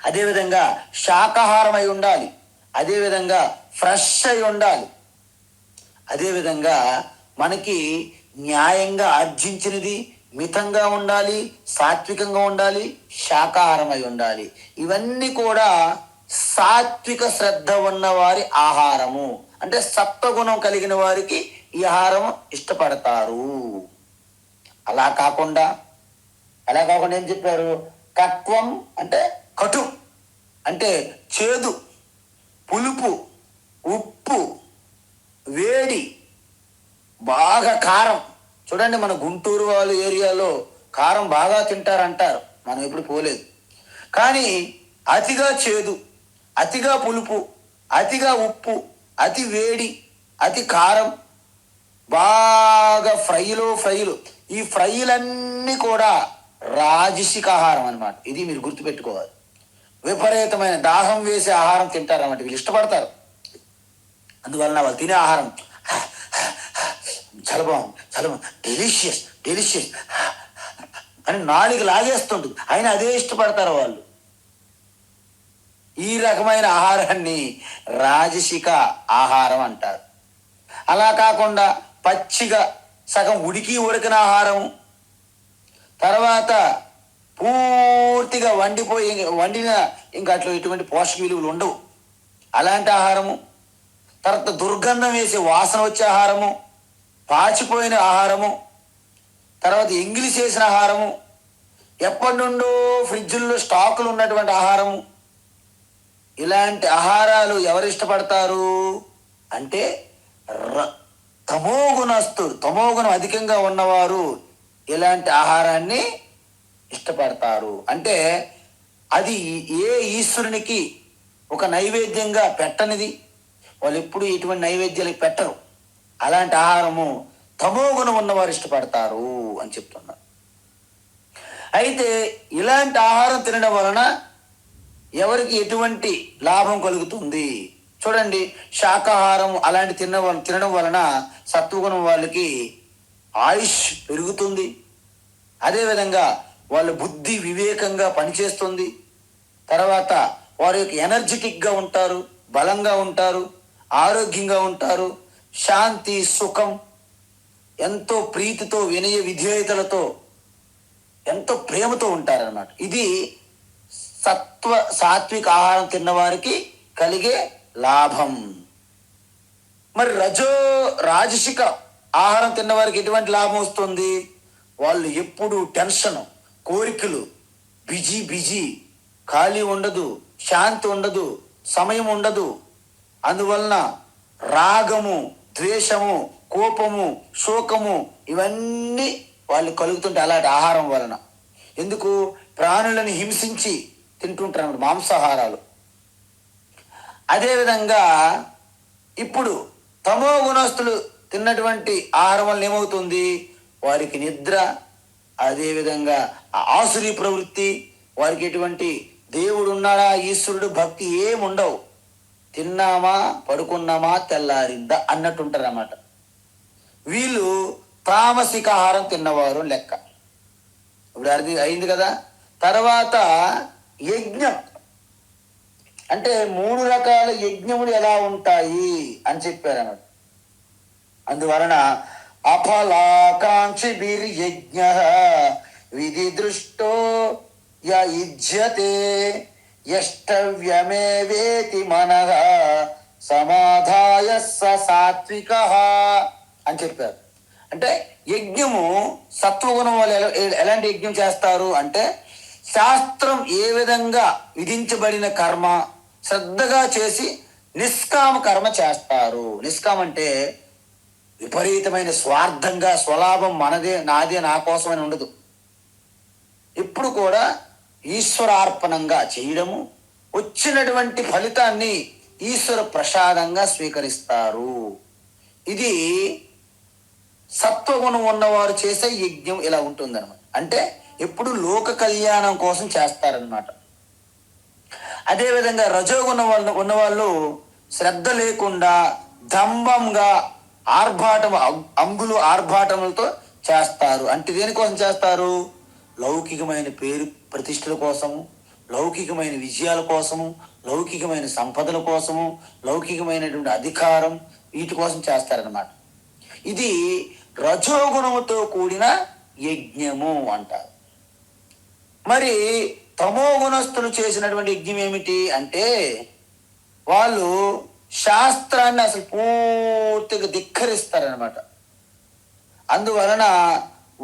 అదేవిధంగా శాకాహారం అయి ఉండాలి, అదేవిధంగా ఫ్రెష్ అయి ఉండాలి, అదేవిధంగా మనకి న్యాయంగా ఆర్జించినది మితంగా ఉండాలి, సాత్వికంగా ఉండాలి, శాకాహారం అయి ఉండాలి. ఇవన్నీ కూడా సాత్విక శ్రద్ధ ఉన్న వారి ఆహారము. అంటే సత్వగుణం కలిగిన వారికి ఈ ఆహారం ఇష్టపడతారు. అలా కాకుండా ఏం చెప్పారు? కట్వం అంటే కటు, అంటే చేదు, పులుపు, ఉప్పు, వేడి, బాగా కారం. చూడండి, మన గుంటూరు వాళ్ళ ఏరియాలో కారం బాగా తింటారంటారు, మనం ఎప్పుడు పోలేదు. కానీ అతిగా చేదు, అతిగా పులుపు, అతిగా ఉప్పు, అతి వేడి, అతి కారం, బాగా ఫ్రైలు, ఈ ఫ్రైలన్నీ కూడా రాజసిక ఆహారం అన్నమాట. ఇది మీరు గుర్తుపెట్టుకోవాలి. విపరీతమైన దాహం వేసే ఆహారం తింటారన్నమాట, వీళ్ళు ఇష్టపడతారు. అందువలన వాళ్ళు తినే ఆహారం చాలా బాగుంది, డెలిషియస్ అని నాలుగు లాగేస్తుంటుంది, అయినా అదే ఇష్టపడతారు వాళ్ళు. ఈ రకమైన ఆహారాన్ని రాజసిక ఆహారం అంటారు. అలా కాకుండా పచ్చిగా సగం ఉడికిన ఆహారము, తర్వాత పూర్తిగా వండిన ఇంకా అట్లా ఎటువంటి పోషక విలువలు ఉండవు అలాంటి ఆహారము, తర్వాత దుర్గంధం వేసే వాసన వచ్చే ఆహారము, పాచిపోయిన ఆహారము, తర్వాత ఎంగిలి చేసిన ఆహారము, ఎప్పటి నుండో ఫ్రిడ్జుల్లో స్టాకులు ఉన్నటువంటి ఆహారము. ఇలాంటి ఆహారాలు ఎవరు ఇష్టపడతారు అంటే తమోగుణం అధికంగా ఉన్నవారు ఇలాంటి ఆహారాన్ని ఇష్టపడతారు. అంటే అది ఏ ఈశ్వరునికి ఒక నైవేద్యంగా పెట్టనిది, వాళ్ళు ఎప్పుడు ఇటువంటి నైవేద్యాలు పెట్టరు. అలాంటి ఆహారము తమోగుణం ఉన్నవారు ఇష్టపడతారు అని చెప్తున్నారు. అయితే ఇలాంటి ఆహారం తినడం వలన ఎవరికి ఎటువంటి లాభం కలుగుతుంది? చూడండి, శాకాహారం అలాంటి తినడం వలన సత్వగుణం వాళ్ళకి ఆయుష్ పెరుగుతుంది, అదేవిధంగా వాళ్ళ బుద్ధి వివేకంగా పనిచేస్తుంది, తర్వాత వారి యొక్క ఎనర్జెటిక్గా ఉంటారు, బలంగా ఉంటారు, ఆరోగ్యంగా ఉంటారు, శాంతి, సుఖం, ఎంతో ప్రీతితో, వినయ విధేయతలతో, ఎంతో ప్రేమతో ఉంటారన్నమాట. ఇది సాత్విక ఆహారం తిన్నవారికి కలిగే లాభం. మరి రాజసిక ఆహారం తిన్నవారికి ఎటువంటి లాభం వస్తుంది? వాళ్ళు ఎప్పుడు టెన్షన్, కోరికలు, బిజీ, ఖాళీ ఉండదు, శాంతి ఉండదు, సమయం ఉండదు. అందువలన రాగము, ద్వేషము, కోపము, శోకము ఇవన్నీ వాళ్ళు కలుగుతుంటే అలాంటి ఆహారం వలన. ఎందుకు? ప్రాణులను హింసించి తింటుంటారు మాంసాహారాలు. అదేవిధంగా ఇప్పుడు తమో గుణస్తులు తిన్నటువంటి ఆహారం వల్ల ఏమవుతుంది? వారికి నిద్ర, అదేవిధంగా ఆసురీ ప్రవృత్తి, వారికి ఎటువంటి దేవుడు ఉన్నాడా, ఈశ్వరుడు, భక్తి ఏముండవు. తిన్నామా, పడుకున్నామా, తెల్లారిందా అన్నట్టుంటారు అన్నమాట. వీళ్ళు తామసిక ఆహారం తిన్నవారు లెక్క. ఇప్పుడు అది అయింది కదా. తర్వాత యజ్ఞం అంటే 3 రకాల యజ్ఞములు ఎలా ఉంటాయి అని చెప్పారు అన్నమాట. అందువలన అఫలాకాంక్షిభిర్యజ్ఞ విధి దృష్టో యుజ్యతే యష్టవ్యమేవేతి మనః సమాధాయ సాత్విక అని చెప్పారు. అంటే యజ్ఞము సత్వగుణం వల్ల ఎలాంటి యజ్ఞం చేస్తారు అంటే, శాస్త్రం ఏ విధంగా విధించబడిన కర్మ శ్రద్ధగా చేసి నిష్కామ కర్మ చేస్తారు. నిష్కామ అంటే విపరీతమైన స్వార్థంగా, స్వలాభం, మనదే, నాదే, నా కోసమని ఉండదు. ఎప్పుడు కూడా ఈశ్వరార్పణంగా చేయడము, వచ్చినటువంటి ఫలితాన్ని ఈశ్వర ప్రసాదంగా స్వీకరిస్తారు. ఇది సత్వగుణం ఉన్నవారు చేసే యజ్ఞం ఇలా ఉంటుందన్నమాట. అంటే ఎప్పుడు లోక కళ్యాణం కోసం చేస్తారనమాట. అదేవిధంగా రజోగుణం ఉన్నవాళ్ళు శ్రద్ధ లేకుండా దంభంగా అంబులు ఆర్భాటములతో చేస్తారు. అంటే దేనికోసం చేస్తారు? లౌకికమైన పేరు ప్రతిష్టల కోసము, లౌకికమైన విజయాల కోసము, లౌకికమైన సంపదల కోసము, లౌకికమైనటువంటి అధికారం, వీటి కోసం చేస్తారనమాట. ఇది రజోగుణముతో కూడిన యజ్ఞము అంటారు. మరి తమో గుణస్థులు చేసినటువంటి యజ్ఞం ఏమిటి అంటే, వాళ్ళు శాస్త్రాన్ని అసలు పూర్తిగా ధిక్కరిస్తారనమాట. అందువలన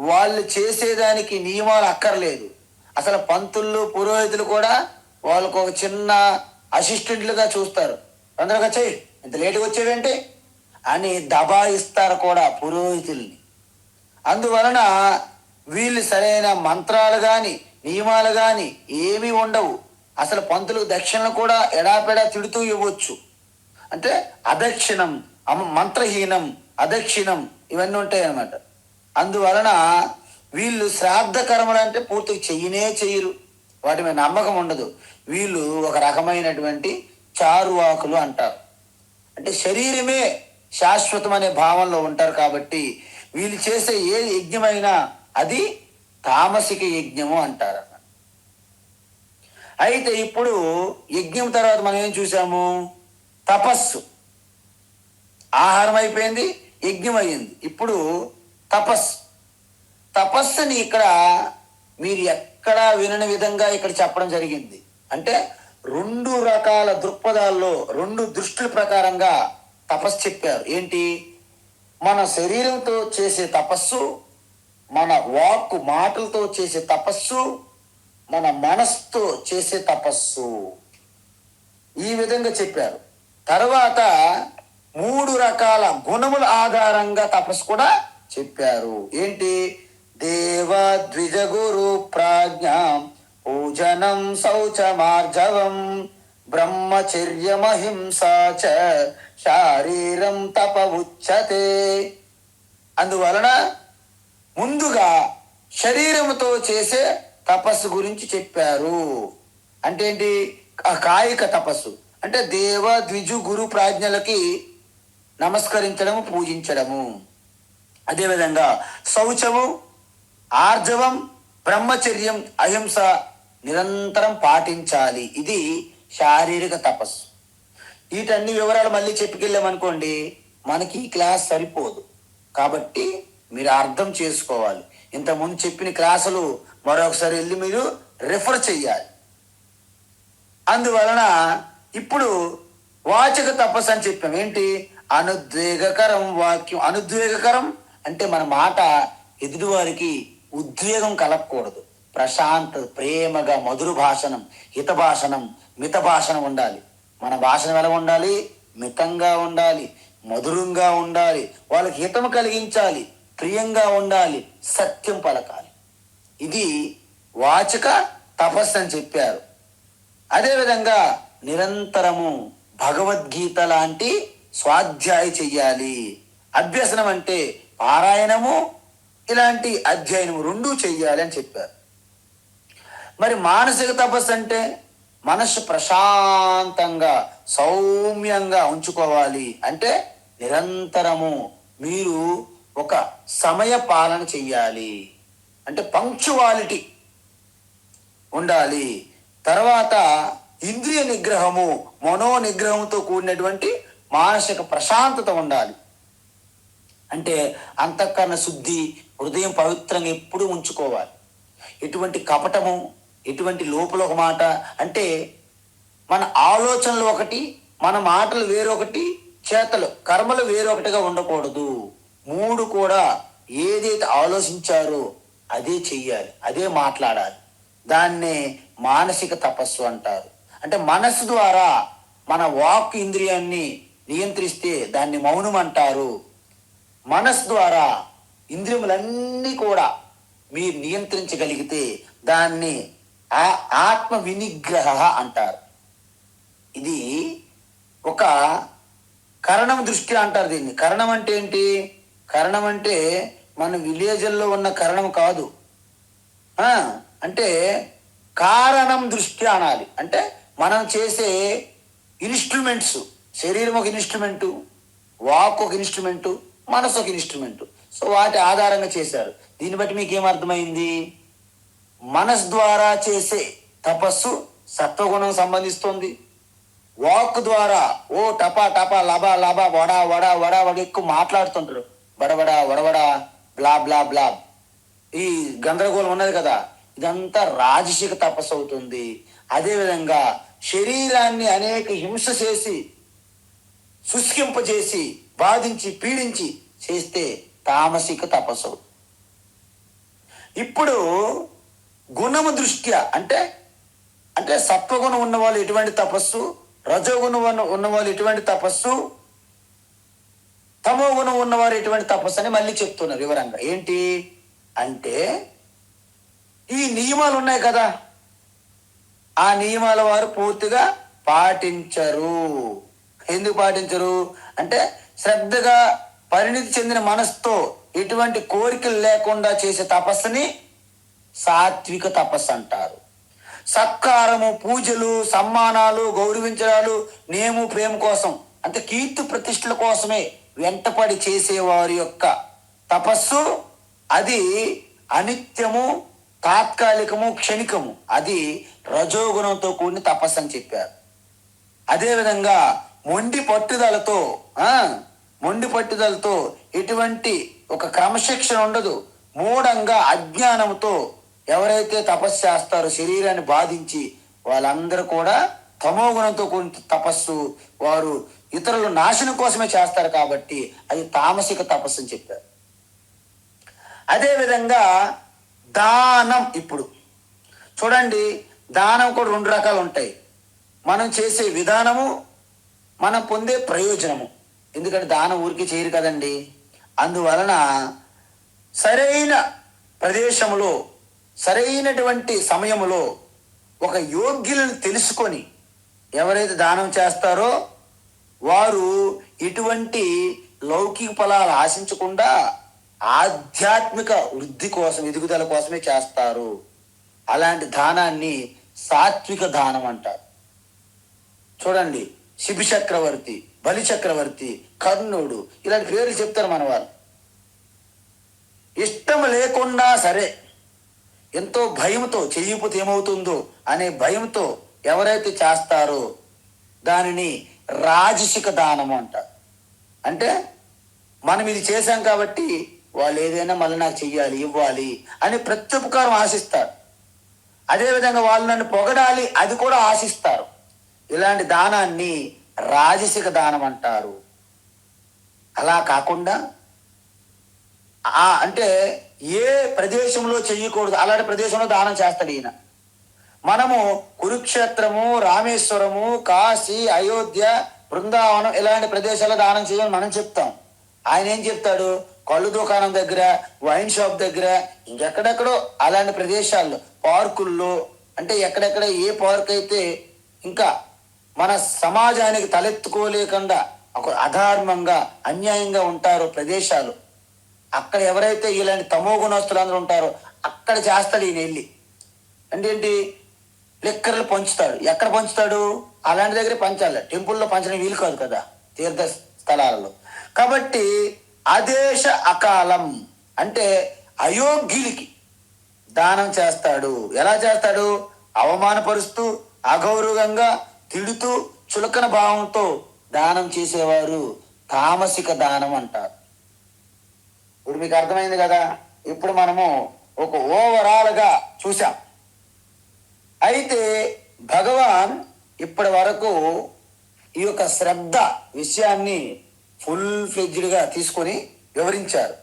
వాళ్ళు చేసేదానికి నియమాలు అక్కర్లేదు. అసలు పంతులు పురోహితులు కూడా వాళ్ళకు ఒక చిన్న అసిస్టెంట్లుగా చూస్తారు. తొందరగా చెయ్యి, ఇంత లేటుగా వచ్చేవేంటి అని దబాయిస్తారు కూడా పురోహితుల్ని. అందువలన వీళ్ళు సరైన మంత్రాలు కానీ నియమాలు కానీ ఏమీ ఉండవు. అసలు పంతులకు దక్షిణలు కూడా ఎడాపెడా తిడుతూ ఇవ్వచ్చు. అంటే అదక్షిణం, మంత్రహీనం, అదక్షిణం ఇవన్నీ ఉంటాయి అన్నమాట. అందువలన వీళ్ళు శ్రాద్ధ కర్మలు అంటే పూర్తిగా చెయ్యరు. వాటి మీద నమ్మకం ఉండదు. వీళ్ళు ఒక రకమైనటువంటి చారువాకులు అంటారు. అంటే శరీరమే శాశ్వతం అనే భావంలో ఉంటారు. కాబట్టి వీళ్ళు చేసే ఏ యజ్ఞమైనా అది తామసిక యజ్ఞము అంటారు. అయితే ఇప్పుడు యజ్ఞం తర్వాత మనం ఏం చూసాము? తపస్సు. ఆహారం అయిపోయింది, యజ్ఞం అయ్యింది. ఇప్పుడు తపస్సు. తపస్సుని ఇక్కడ మీరు ఎక్కడా వినని విధంగా ఇక్కడ చెప్పడం జరిగింది. అంటే 2 రకాల దృక్పథాల్లో 2 దృష్టిల ప్రకారంగా తపస్సు చెప్పారు. ఏంటి? మన శరీరంతో చేసే తపస్సు, మన వాక్కు మాటలతో చేసే తపస్సు, మన మనస్సుతో చేసే తపస్సు, ఈ విధంగా చెప్పారు. తర్వాత 3 రకాల గుణముల ఆధారంగా తపస్సు కూడా చెప్పారు. ఏంటి? దేవ ద్విజ గురు ప్రాజ్ఞాం పూజనం శౌచమార్జవం బ్రహ్మచర్యమహింసా చ శారీరం తప ఉచ్యతే. అందువలన ముందుగా శరీరముతో చేసే తపస్సు గురించి చెప్పారు. అంటే ఏంటి? కాయిక తపస్సు అంటే దేవ ద్విజు గురు ప్రాజ్ఞలకి నమస్కరించడము, పూజించడము. అదేవిధంగా శౌచము, ఆర్జవం, బ్రహ్మచర్యం, అహింస నిరంతరం పాటించాలి. ఇది శారీరక తపస్సు. వీటన్ని వివరాలు మళ్ళీ చెప్పుకెళ్ళామనుకోండి, మనకి ఈ క్లాస్ సరిపోదు. కాబట్టి మీరు అర్థం చేసుకోవాలి. ఇంతకుముందు చెప్పిన క్లాసులు మరొకసారి వెళ్ళి మీరు రిఫర్ చెయ్యాలి. అందువలన ఇప్పుడు వాచక తపస్సు అని చెప్పాం. ఏంటి? అనుద్వేగకరం వాక్యం. అనుద్వేగకరం అంటే మన మాట ఎదుటివారికి ఉద్వేగం కలగకూడదు. ప్రశాంత, ప్రేమగా, మధుర భాషణం, హిత భాషణం, మిత భాషణం ఉండాలి. మన భాషణం ఎలా ఉండాలి? మితంగా ఉండాలి, మధురంగా ఉండాలి, వాళ్ళకి హితము కలిగించాలి, ప్రియంగా ఉండాలి, సత్యం పలకాలి. ఇది వాచక తపస్సు అని చెప్పారు. అదేవిధంగా నిరంతరము భగవద్గీత లాంటి స్వాధ్యాయ చెయ్యాలి. అభ్యసనం అంటే పారాయణము, ఇలాంటి అధ్యయనము 2 చెయ్యాలి అని చెప్పారు. మరి మానసిక తపస్సు అంటే మనస్సు ప్రశాంతంగా సౌమ్యంగా ఉంచుకోవాలి. అంటే నిరంతరము మీరు ఒక సమయ పాలన చెయ్యాలి. అంటే పంక్చువాలిటీ ఉండాలి. తర్వాత ఇంద్రియ నిగ్రహము, మనో నిగ్రహంతో కూడినటువంటి మానసిక ప్రశాంతత ఉండాలి. అంటే అంతఃకరణ శుద్ధి, హృదయం పవిత్రంగా ఎప్పుడూ ఉంచుకోవాలి. ఎటువంటి కపటము, ఎటువంటి లోపల ఒక మాట, అంటే మన ఆలోచనలు ఒకటి, మన మాటలు వేరొకటి, చేతలు కర్మలు వేరొకటిగా ఉండకూడదు. 3 కూడా ఏదైతే ఆలోచించారో అదే చెయ్యాలి, అదే మాట్లాడాలి. దాన్నే మానసిక తపస్సు అంటారు. అంటే మనస్సు ద్వారా మన వాక్ ఇంద్రియాన్ని నియంత్రిస్తే దాన్ని మౌనం అంటారు. మనస్సు ద్వారా ఇంద్రియములన్నీ కూడా మీరు నియంత్రించగలిగితే దాన్ని ఆత్మ వినిగ్రహ అంటారు. ఇది ఒక కరణం దృష్టి అంటారు దీన్ని. కరణం అంటే ఏంటి? కరణం అంటే మన విలేజ్ల్లో ఉన్న కరణం కాదు. అంటే కారణం దృష్టి అనాలి. అంటే మనం చేసే ఇన్స్ట్రుమెంట్స్, శరీరం ఒక ఇన్స్ట్రుమెంటు, వాక్ ఒక ఇన్స్ట్రుమెంటు, మనసు ఒక ఇన్స్ట్రుమెంటు. సో వాటి ఆధారంగా చేశారు. దీన్ని బట్టి మీకు ఏమర్థమైంది? మనస్ ద్వారా చేసే తపస్సు సత్వగుణం సంబంధిస్తుంది. వాక్ ద్వారా టపా టపా లబా లబా వడా వడా వడా వడ ఎక్కువ మాట్లాడుతుంటారు. బడబడా వడవడా బ్లా బ్లా బ్లా, ఈ గందరగోళం ఉన్నది కదా, ఇదంతా రాజసిక తపస్సు అవుతుంది. అదేవిధంగా శరీరాన్ని అనేక హింస చేసి, శుష్కింపజేసి, బాధించి, పీడించి చేస్తే తామసిక తపస్సు. ఇప్పుడు గుణము దృష్ట్యా అంటే అంటే సత్వగుణం ఉన్న వాళ్ళు ఎటువంటి తపస్సు, రజోగుణం ఉన్న వాళ్ళు ఎటువంటి తపస్సు, తమో గుణం ఉన్నవారు ఎటువంటి తపస్సు అని మళ్ళీ చెప్తున్నారు వివరంగా. ఏంటి అంటే ఈ నియమాలు ఉన్నాయి కదా, ఆ నియమాల వారు పూర్తిగా పాటించరు. ఎందుకు పాటించరు అంటే శ్రద్ధగా పరిణితి చెందిన మనసుతో ఎటువంటి కోరికలు లేకుండా చేసే తపస్సుని సాత్విక తపస్సు అంటారు. సత్కారము, పూజలు, సమ్మానాలు, గౌరవించడాలు, నేము, ప్రేమ కోసం అంటే కీర్తి ప్రతిష్టల కోసమే వెంటపడి చేసేవారి యొక్క తపస్సు అది అనిత్యము, తాత్కాలికము, క్షణికము. అది రజోగుణంతో కూడిన తపస్సు అని చెప్పారు. అదేవిధంగా మొండి పట్టుదలతో ఎటువంటి ఒక క్రమశిక్షణ ఉండదు, మూఢంగా అజ్ఞానంతో ఎవరైతే తపస్సు చేస్తారో శరీరాన్ని బాధించి, వాళ్ళందరూ కూడా తమోగుణంతో కూడిన తపస్సు. వారు ఇతరుల నాశనం కోసమే చేస్తారు కాబట్టి అది తామసిక తపస్సు అని చెప్పారు. అదేవిధంగా దానం. ఇప్పుడు చూడండి, దానం కూడా 2 రకాలు ఉంటాయి. మనం చేసే విధానము, మనం పొందే ప్రయోజనము. ఎందుకంటే దానం ఊరికి చేయరు కదండి. అందువలన సరైన ప్రదేశంలో, సరైనటువంటి సమయంలో ఒక యోగ్యులను తెలుసుకొని ఎవరైతే దానం చేస్తారో వారు ఎటువంటి లౌకిక ఫలాలు ఆశించకుండా ఆధ్యాత్మిక వృద్ధి కోసం, ఎదుగుదల కోసమే చేస్తారు. అలాంటి దానాన్ని సాత్విక దానం అంటారు. చూడండి, శిబి చక్రవర్తి, బలి చక్రవర్తి, కర్ణుడు, ఇలాంటి పేర్లు చెప్తారు మన వాళ్ళు. ఇష్టం లేకుండా సరే, ఎంతో భయంతో, చెయ్యిపోతే ఏమవుతుందో అనే భయంతో ఎవరైతే చేస్తారో దానిని రాజసిక దానము అంటారు. అంటే మనం ఇది చేశాం కాబట్టి వాళ్ళు ఏదైనా మళ్ళీ నాకు చెయ్యాలి, ఇవ్వాలి అని ప్రత్యుపకారం ఆశిస్తారు. అదేవిధంగా వాళ్ళు నన్ను పొగడాలి, అది కూడా ఆశిస్తారు. ఇలాంటి దానాన్ని రాజసిక దానం అంటారు. అలా కాకుండా అంటే ఏ ప్రదేశంలో చెయ్యకూడదు అలాంటి ప్రదేశంలో దానం చేస్తాడు ఈయన. మనము కురుక్షేత్రము, రామేశ్వరము, కాశీ, అయోధ్య, బృందావనం ఇలాంటి ప్రదేశాల్లో దానం చేయమని మనం చెప్తాం. ఆయన ఏం చెప్తాడు? కళ్ళు దుకాణం దగ్గర, వైన్ షాప్ దగ్గర, ఇంకెక్కడెక్కడో అలాంటి ప్రదేశాల్లో, పార్కుల్లో, అంటే ఎక్కడెక్కడ ఏ పార్క్ అయితే ఇంకా మన సమాజానికి తలెత్తుకోలేకుండా ఒక అధర్మంగా, అన్యాయంగా ఉంటారో ప్రదేశాలు, అక్కడ ఎవరైతే ఇలాంటి తమో గుణస్తులందరూ ఉంటారో అక్కడ చేస్తాడు ఈయన వెళ్ళి. అంటే ఏంటి? లెక్కర్లు పంచుతాడు. ఎక్కడ పంచుతాడు? అలాంటి దగ్గరే పంచాలి. టెంపుల్లో పంచడం వీలు కాదు కదా, తీర్థ స్థలాలలో. కాబట్టి అదేశ అకాలం అంటే అయోగ్యులకి దానం చేస్తాడు. ఎలా చేస్తాడు? అవమానపరుస్తూ, అగౌరవంగా, తిడుతూ, చులకన భావంతో దానం చేసేవారు తామసిక దానం అంటారు. ఇప్పుడు మీకు అర్థమైంది కదా. ఇప్పుడు మనము ఒక ఓవరాల్గా చూసాం. అయితే భగవాన్ ఇప్పటి వరకు ఈ యొక్క శ్రద్ధ విషయాన్ని ఫుల్ ఫ్లెడ్జ్డ్గా తీసుకొని వివరించారు.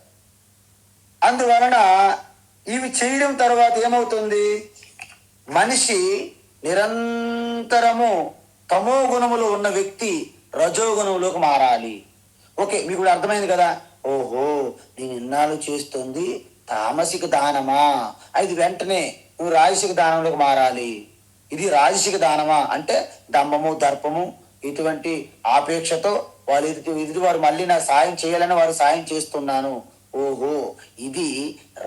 అందువలన ఇవి చేయడం తర్వాత ఏమవుతుంది? మనిషి నిరంతరము తమో గుణములో ఉన్న వ్యక్తి రజోగుణంలోకి మారాలి. ఓకే, మీకు కూడా అర్థమైంది కదా. ఓహో, నేను ఇన్నాళ్ళు చేస్తుంది తామసిక దానమా? అది వెంటనే నువ్వు రాజసిక దానంలోకి మారాలి. ఇది రాజసిక దానమా అంటే దంభము దర్పము ఇటువంటి ఆపేక్షతో వాళ్ళు ఎదుటి వారు మళ్ళీ నాకు సాయం చేయాలని వారు సాయం చేస్తున్నాను, ఓహో ఇది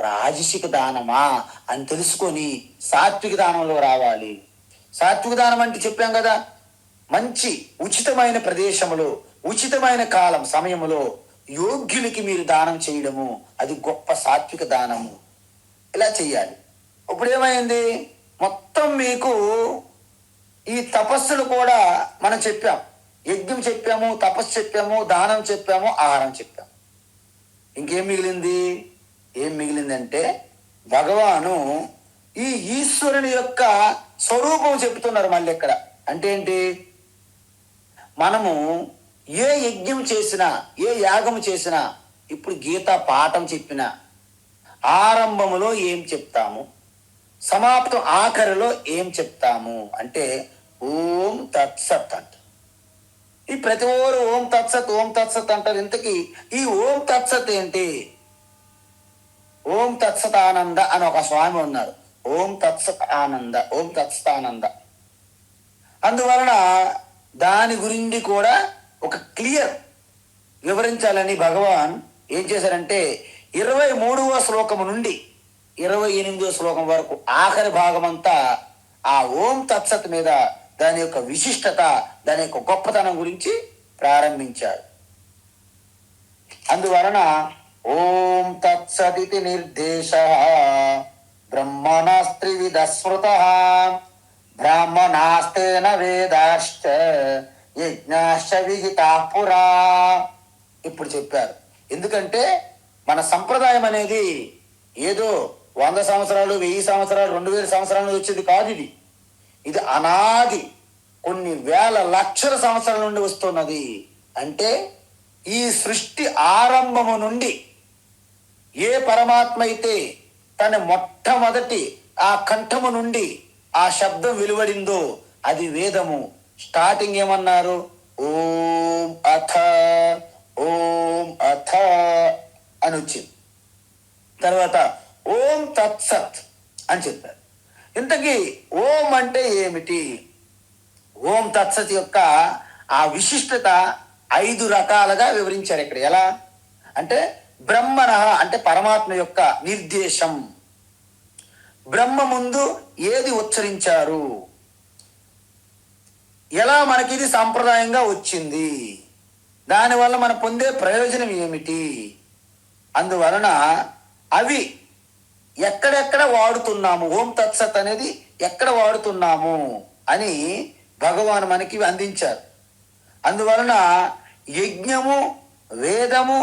రాజసిక దానమా అని తెలుసుకొని సాత్విక దానంలో రావాలి. సాత్విక దానం అంటే చెప్పాం కదా, మంచి ఉచితమైన ప్రదేశములో ఉచితమైన కాలం సమయములో యోగ్యులకి మీరు దానం చేయడము, అది గొప్ప సాత్విక దానము. ఇలా చెయ్యాలి. ఇప్పుడు ఏమైంది, మొత్తం మీకు ఈ తపస్సులు కూడా మనం చెప్పాం. యజ్ఞం చెప్పాము, తపస్సు చెప్పాము, దానం చెప్పాము, ఆహారం చెప్పాము. ఇంకేం మిగిలింది? ఏం మిగిలిందంటే భగవాను ఈ ఈశ్వరుని యొక్క స్వరూపం చెప్తున్నారు మళ్ళీ ఇక్కడ. అంటే ఏంటి, మనము ఏ యజ్ఞం చేసినా ఏ యాగం చేసినా, ఇప్పుడు గీతా పాఠం చెప్పిన ఆరంభములో ఏం చెప్తాము, సమాప్తం ఆఖరిలో ఏం చెప్తాము అంటే ఓం తత్సత్ అంట. ఈ ప్రతి ఓరు ఓం తత్సత్ అంటారు. ఇంతకీ ఈ ఓం తత్సత్ ఏంటి? ఓం తత్సత్ ఆనంద అని ఒక స్వామి ఉన్నారు. ఓం తత్సత్ ఆనంద, ఓం తత్సత్ ఆనంద. అందువలన దాని గురించి కూడా ఒక క్లియర్ వివరించాలని భగవాన్ ఏం చేశారంటే 23వ శ్లోకము నుండి 28వ శ్లోకం వరకు ఆఖరి భాగమంతా ఆ ఓం తత్సత్ మీద, దాని యొక్క విశిష్టత, దాని యొక్క గొప్పతనం గురించి ప్రారంభించారు. అందువలన ఓం తత్సదితి నిర్దేశ బ్రహ్మణస్త్రివిధ స్మృత బ్రాహ్మణాస్తేన వేదాశ్చ యజ్ఞాశ్చ విహితా పురా. ఇప్పుడు చెప్పారు. ఎందుకంటే మన సంప్రదాయం అనేది ఏదో 100 సంవత్సరాలు 1000 సంవత్సరాలు 2000 సంవత్సరాల నుంచి వచ్చేది కాదు. ఇది అనాది కొన్ని వేల లక్షల సంవత్సరాల నుండి వస్తున్నది. అంటే ఈ సృష్టి ఆరంభము నుండి ఏ పరమాత్మ అయితే తన మొట్టమొదటి ఆ కంఠము నుండి ఆ శబ్దం వెలువడిందో అది వేదము. స్టార్టింగ్ ఏమన్నారు? ఓం అథ అని వచ్చింది. తర్వాత ఓం తత్సత్ అని చెప్పారు. ఇంతకీ ఓం అంటే ఏమిటి? ఓం తత్సత్ యొక్క ఆ విశిష్టత 5 రకాలుగా వివరించారు ఇక్కడ. ఎలా అంటే బ్రహ్మణ అంటే పరమాత్మ యొక్క నిర్దేశం. బ్రహ్మ ముందు ఏది ఉచ్చరించారు, ఎలా మనకి ఇది సాంప్రదాయంగా వచ్చింది, దానివల్ల మనం పొందే ప్రయోజనం ఏమిటి, అందువలన అవి ఎక్కడెక్కడ వాడుతున్నాము, ఓం తత్సత్ అనేది ఎక్కడ వాడుతున్నాము అని భగవాన్ మనకి అందించారు. అందువలన యజ్ఞము, వేదము,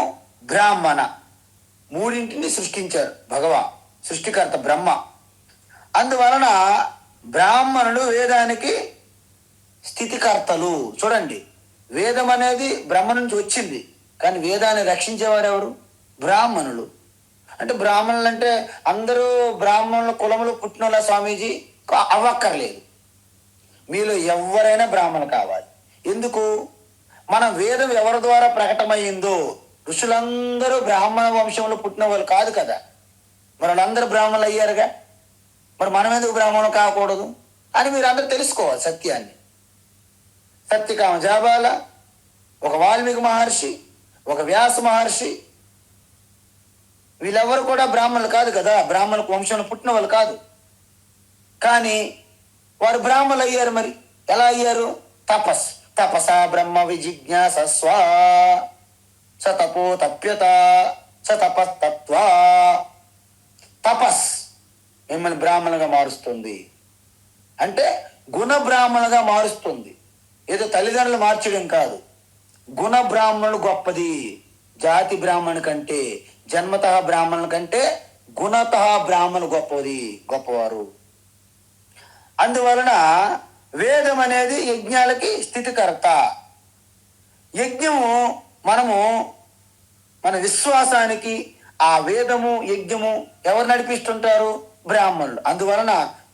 బ్రాహ్మణ మూడింటిని సృష్టించారు భగవాన్, సృష్టికర్త బ్రహ్మ. అందువలన బ్రాహ్మణుడు వేదానికి స్థితికర్తలు. చూడండి, వేదం అనేది బ్రహ్మ నుంచి వచ్చింది, కానీ వేదాన్ని రక్షించేవారు ఎవరు? బ్రాహ్మణులు. అంటే బ్రాహ్మణులు అంటే అందరూ బ్రాహ్మణుల కులములు పుట్టినోళ్ళ స్వామీజీ అవ్వక్కర్లేదు. మీలో ఎవరైనా బ్రాహ్మణులు కావాలి. ఎందుకు? మన వేదం ఎవరి ద్వారా ప్రకటమైందో, ఋషులందరూ బ్రాహ్మణ వంశంలో పుట్టిన వాళ్ళు కాదు కదా, మరి వాళ్ళందరూ బ్రాహ్మణులు అయ్యారుగా, మరి మనం ఎందుకు బ్రాహ్మణులు కాకూడదు అని మీరు అందరూ తెలుసుకోవాలి సత్యాన్ని. సత్యకామ జాబాల, ఒక వాల్మీకి మహర్షి, ఒక వ్యాస మహర్షి, వీళ్ళెవరు కూడా బ్రాహ్మణులు కాదు కదా, బ్రాహ్మణ వంశంలో పుట్టిన వాళ్ళు కాదు. కానీ వారు బ్రాహ్మణులు అయ్యారు. మరి ఎలా అయ్యారు? తపసా బ్రహ్మ విజిజ్ఞాసస్వ స తపో తప్యత స తపస్తత్వా. తపస్ మిమ్మల్ని బ్రాహ్మణులుగా మారుస్తుంది. అంటే గుణ బ్రాహ్మణులుగా మారుస్తుంది. ఏదో తల్లిదండ్రులు మార్చడం కాదు. గుణ బ్రాహ్మణులు గొప్పది. జాతి బ్రాహ్మణు కంటే, జన్మత బ్రాహ్మణుల కంటే గుణత బ్రాహ్మణు గొప్పవారు. అందువలన వేదం అనేది యజ్ఞాలకి స్థితికర్త. యజ్ఞము మనము మన విశ్వాసానికి ఆ వేదము యజ్ఞము ఎవరు నడిపిస్తుంటారు? బ్రాహ్మణులు. అందువలన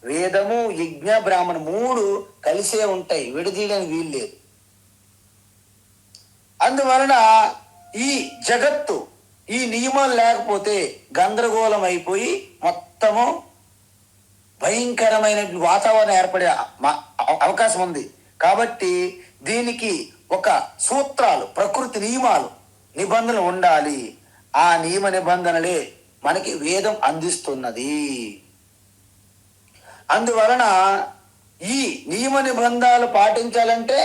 వేదము యజ్ఞ బ్రాహ్మణ 3 కలిసే ఉంటాయి, విడదీయడానికి వీలు లేదు. అందువలన ఈ జగత్తు ఈ నియమాలు లేకపోతే గందరగోళం అయిపోయి మొత్తము భయంకరమైన వాతావరణం ఏర్పడే అవకాశం ఉంది. కాబట్టి దీనికి ఒక సూత్రాలు, ప్రకృతి నియమాలు, నిబంధనలు ఉండాలి. ఆ నియమ నిబంధనలే మనకి వేదం అందిస్తున్నది. అందువలన ఈ నియమ నిబంధనలు పాటించాలంటే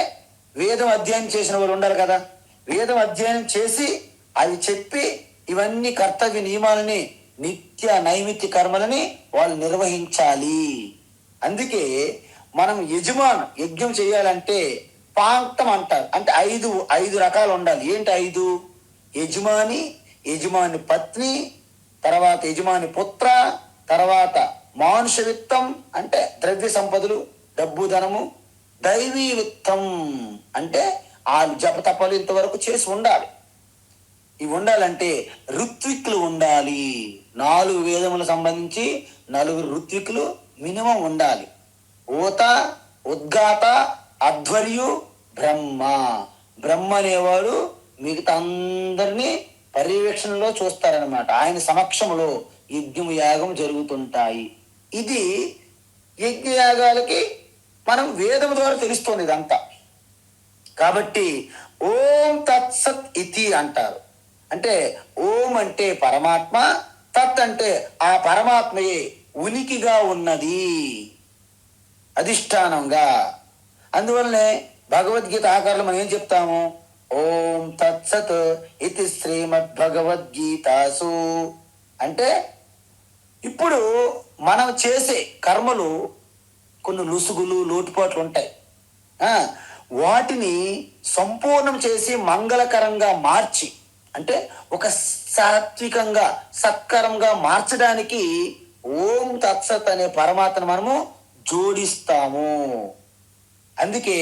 వేదం అధ్యయనం చేసిన వాళ్ళు ఉండాలి కదా. వేదం అధ్యయనం చేసి అవి చెప్పి ఇవన్నీ కర్తవ్య నియమాలని, నిత్య నైమిత్య కర్మలని వాళ్ళు నిర్వహించాలి. అందుకే మనం యజ్ఞం చేయాలంటే పాంక్తం అంటారు. అంటే ఐదు రకాలు ఉండాలి. ఏంటి ఐదు? యజమాని, యజమాని పత్ని, తర్వాత యజమాని పుత్ర, తర్వాత మానుష విత్తం అంటే ద్రవ్య సంపదలు, డబ్బు ధనము, దైవీ విత్తం అంటే ఆ జపతపాలు ఇంతవరకు చేసి ఉండాలి. ఇవి ఉండాలంటే ఋత్విక్కులు ఉండాలి. 4 వేదములకు సంబంధించి 4 ఋత్విక్కులు మినిమం ఉండాలి. ఓత, ఉద్గాత, అధ్వర్యు, బ్రహ్మ. బ్రహ్మ అనేవాడు మిగతా అందరినీ పర్యవేక్షణలో చూస్తారనమాట. ఆయన సమక్షంలో యజ్ఞము యాగం జరుగుతుంటాయి. ఇది యజ్ఞయాగాలకి మనం వేదం ద్వారా తెలుస్తుంది ఇదంతా. కాబట్టి ఓం తత్సత్ ఇతి అంటారు. అంటే ఓం అంటే పరమాత్మ, తత్ అంటే ఆ పరమాత్మయే ఉనికిగా ఉన్నది, అధిష్టానంగా. అందువల్లనే భగవద్గీత ఆకారంలో మనం ఏం చెప్తాము? ఓం తత్సత్ ఇతి శ్రీమద్ భగవద్గీతాసు. అంటే ఇప్పుడు మనం చేసే కర్మలు కొన్ని లుసుగులు, లోటుపాట్లు ఉంటాయి. వాటిని సంపూర్ణం చేసి మంగళకరంగా మార్చి, అంటే ఒక సాత్వికంగా సత్కరంగా మార్చడానికి ఓం తత్సత్ అనే పరమాత్మను మనము జోడిస్తాము. అందుకే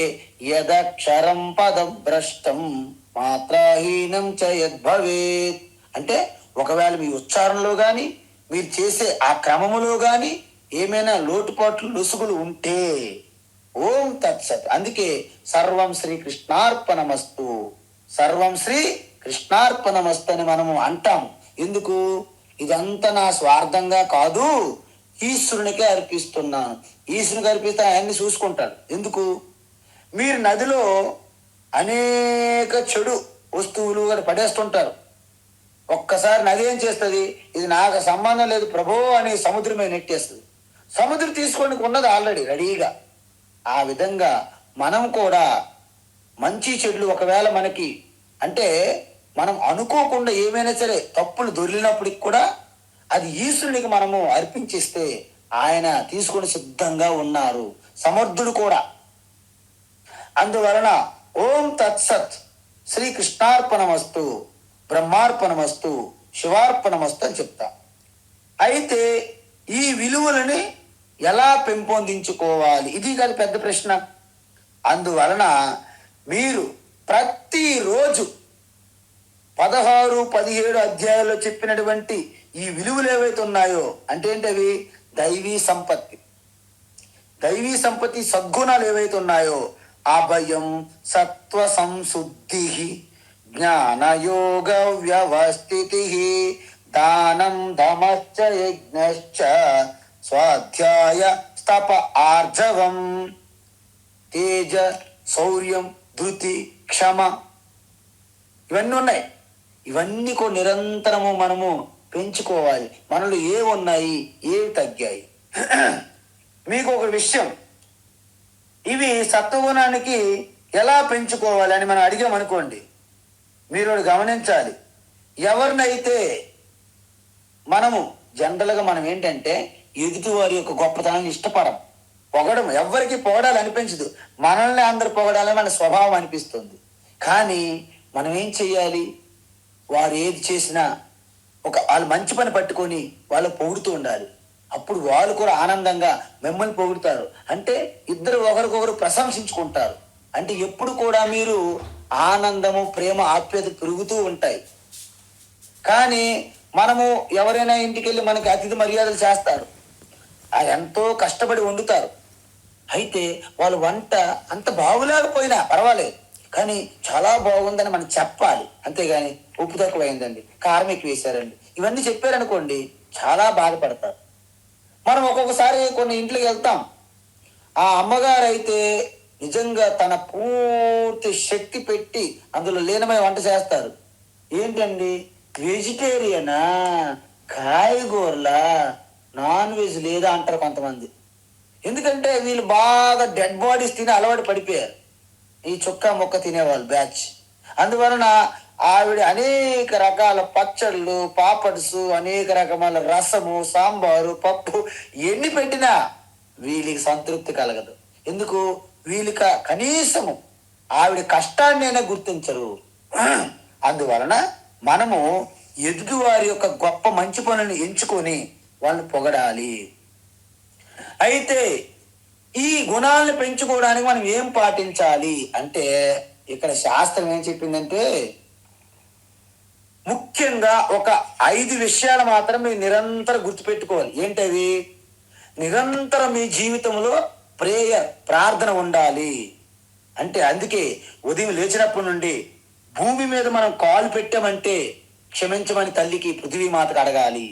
యదక్షరం పదం భ్రష్టం మాత్రాహీనం చ యద్భవేత్. అంటే ఒకవేళ మీ ఉచ్చారణలో కానీ మీరు చేసే ఆ క్రమములో కానీ ఏమైనా లోటుపాట్లు, లొసుగులు ఉంటే ఓం తత్సత్. అందుకే సర్వం శ్రీ కృష్ణార్పణమస్తు, సర్వం శ్రీ కృష్ణార్పణమస్తు అని మనము అంటాం. ఎందుకు? ఇదంతా నా స్వార్థంగా కాదు, ఈశ్వరునికే అర్పిస్తున్నాను. ఈశ్వరునికి అర్పిస్తే ఆయన్ని చూసుకుంటాడు. ఎందుకు? మీరు నదిలో అనేక చెడు వస్తువులు అని పడేస్తుంటారు. ఒక్కసారి నది ఏం చేస్తుంది? ఇది నాకు సంబంధం లేదు ప్రభో అని సముద్రమే నెట్టేస్తుంది. సముద్రం తీసుకోవడానికి ఉన్నది ఆల్రెడీ రెడీగా. ఆ విధంగా మనం కూడా మంచి చెడులు ఒకవేళ మనకి అంటే మనం అనుకోకుండా ఏమైనా సరే తప్పులు దొరికినప్పటికి కూడా అది ఈశ్వరునికి మనము అర్పించిస్తే ఆయన తీసుకొని సిద్ధంగా ఉన్నారు, సమర్థుడు కూడా. అందువలన ఓం తత్సత్ శ్రీ కృష్ణార్పణమస్తు, బ్రహ్మార్పణమస్తు, శివార్పణమస్తు అని చెప్తా. అయితే ఈ విలువలని ఎలా పెంపొందించుకోవాలి? ఇది కాదు పెద్ద ప్రశ్న. అందువలన మీరు ప్రతిరోజు 16, 17 అధ్యాయాల్లో చెప్పినటువంటి ఈ విలువలు ఏవైతే ఉన్నాయో అంటే ఏంటవి? దైవీ సంపత్తి, దైవీ సంపత్తి సద్గుణాలు ఏవైతే ఉన్నాయో అభయం, సత్వ సంశుద్ధి, జ్ఞానయోగ వ్యవస్థితి, దానం ధమశ్చ యజ్ఞశ్చ, స్వాధ్యాయ స్తప ఆర్జవం, తేజ శౌర్యం ధృతి క్షమ, ఇవన్నీ ఉన్నాయి. ఇవన్నీ కూడా నిరంతరము మనము పెంచుకోవాలి. మనలో ఏవి ఉన్నాయి, ఏవి తగ్గాయి. మీకు ఒక విషయం, ఇవి సత్వగుణానికి ఎలా పెంచుకోవాలి అని మనం అడిగామనుకోండి, మీరు గమనించాలి. ఎవరినైతే మనము జనరల్గా మనం ఏంటంటే ఎదుటి వారి యొక్క గొప్పతనాన్ని ఇష్టపడం, పొగడం. ఎవరికి పొగడాలి అనిపించదు, మనల్ని అందరు పొగడాలని మన స్వభావం అనిపిస్తుంది. కానీ మనం ఏం చెయ్యాలి? వారు ఏది చేసినా వాళ్ళు మంచి పని పట్టుకొని వాళ్ళు పొగుడుతూ ఉండాలి. అప్పుడు వాళ్ళు కూడా ఆనందంగా మిమ్మల్ని పొగుడుతారు. అంటే ఇద్దరు ఒకరికొకరు ప్రశంసించుకుంటారు. అంటే ఎప్పుడు కూడా మీరు ఆనందము, ప్రేమ, ఆప్యాయత పెరుగుతూ ఉంటాయి. కానీ మనము ఎవరైనా ఇంటికి వెళ్ళి మనకి అతిథి మర్యాదలు చేస్తారు, అది ఎంతో కష్టపడి వండుతారు. అయితే వాళ్ళు వంట అంత బాగులేకపోయినా పర్వాలేదు, కానీ చాలా బాగుందని మనం చెప్పాలి. అంతేగాని ఉప్పు తక్కువ అయిందండి, కారం ఎక్కువ వేశారండి, ఇవన్నీ చెప్పారనుకోండి చాలా బాధపడతారు. మనం ఒక్కొక్కసారి కొన్ని ఇంట్లోకి వెళ్తాం, ఆ అమ్మగారు అయితే నిజంగా తన పూర్తి శక్తి పెట్టి అందులో లీనమై వంట చేస్తారు. ఏంటండి, వెజిటేరియనా, కాయగూరలా, నాన్ వెజ్ లేదా అంటారు కొంతమంది. ఎందుకంటే వీళ్ళు బాగా డెడ్ బాడీస్ తిని అలవాటు పడిపోయారు, ఈ చుక్క మొక్క తినేవాళ్ళు బ్యాచ్. అందువలన ఆవిడ అనేక రకాల పచ్చళ్ళు, పాపడ్స్, అనేక రకమైన రసము, సాంబారు, పప్పు ఎన్ని పెట్టినా వీళ్ళకి సంతృప్తి కలగదు. ఎందుకు? వీళ్ళకి కనీసము ఆవిడ కష్టాన్నైనా గుర్తించరు. అందువలన మనము ఎదుటి వారి యొక్క గొప్ప మంచి పనులను ఎంచుకొని వాళ్ళని పొగడాలి. అయితే ఈ గుణాలను పెంచుకోవడానికి మనం ఏం పాటించాలి అంటే, ఇక్కడ శాస్త్రం ఏం చెప్పిందంటే, ముఖ్యంగా ఒక 5 విషయాలు మాత్రం మీరు నిరంతరం గుర్తుపెట్టుకోవాలి. ఏంటవి? నిరంతరం మీ జీవితంలో ప్రేయర్, ప్రార్థన ఉండాలి. అంటే అందుకే ఉదయం లేచినప్పటి నుండి భూమి మీద మనం కాలు పెట్టామంటే క్షమించమని తల్లికి, పృథ్వీమాతకు అడగాలి.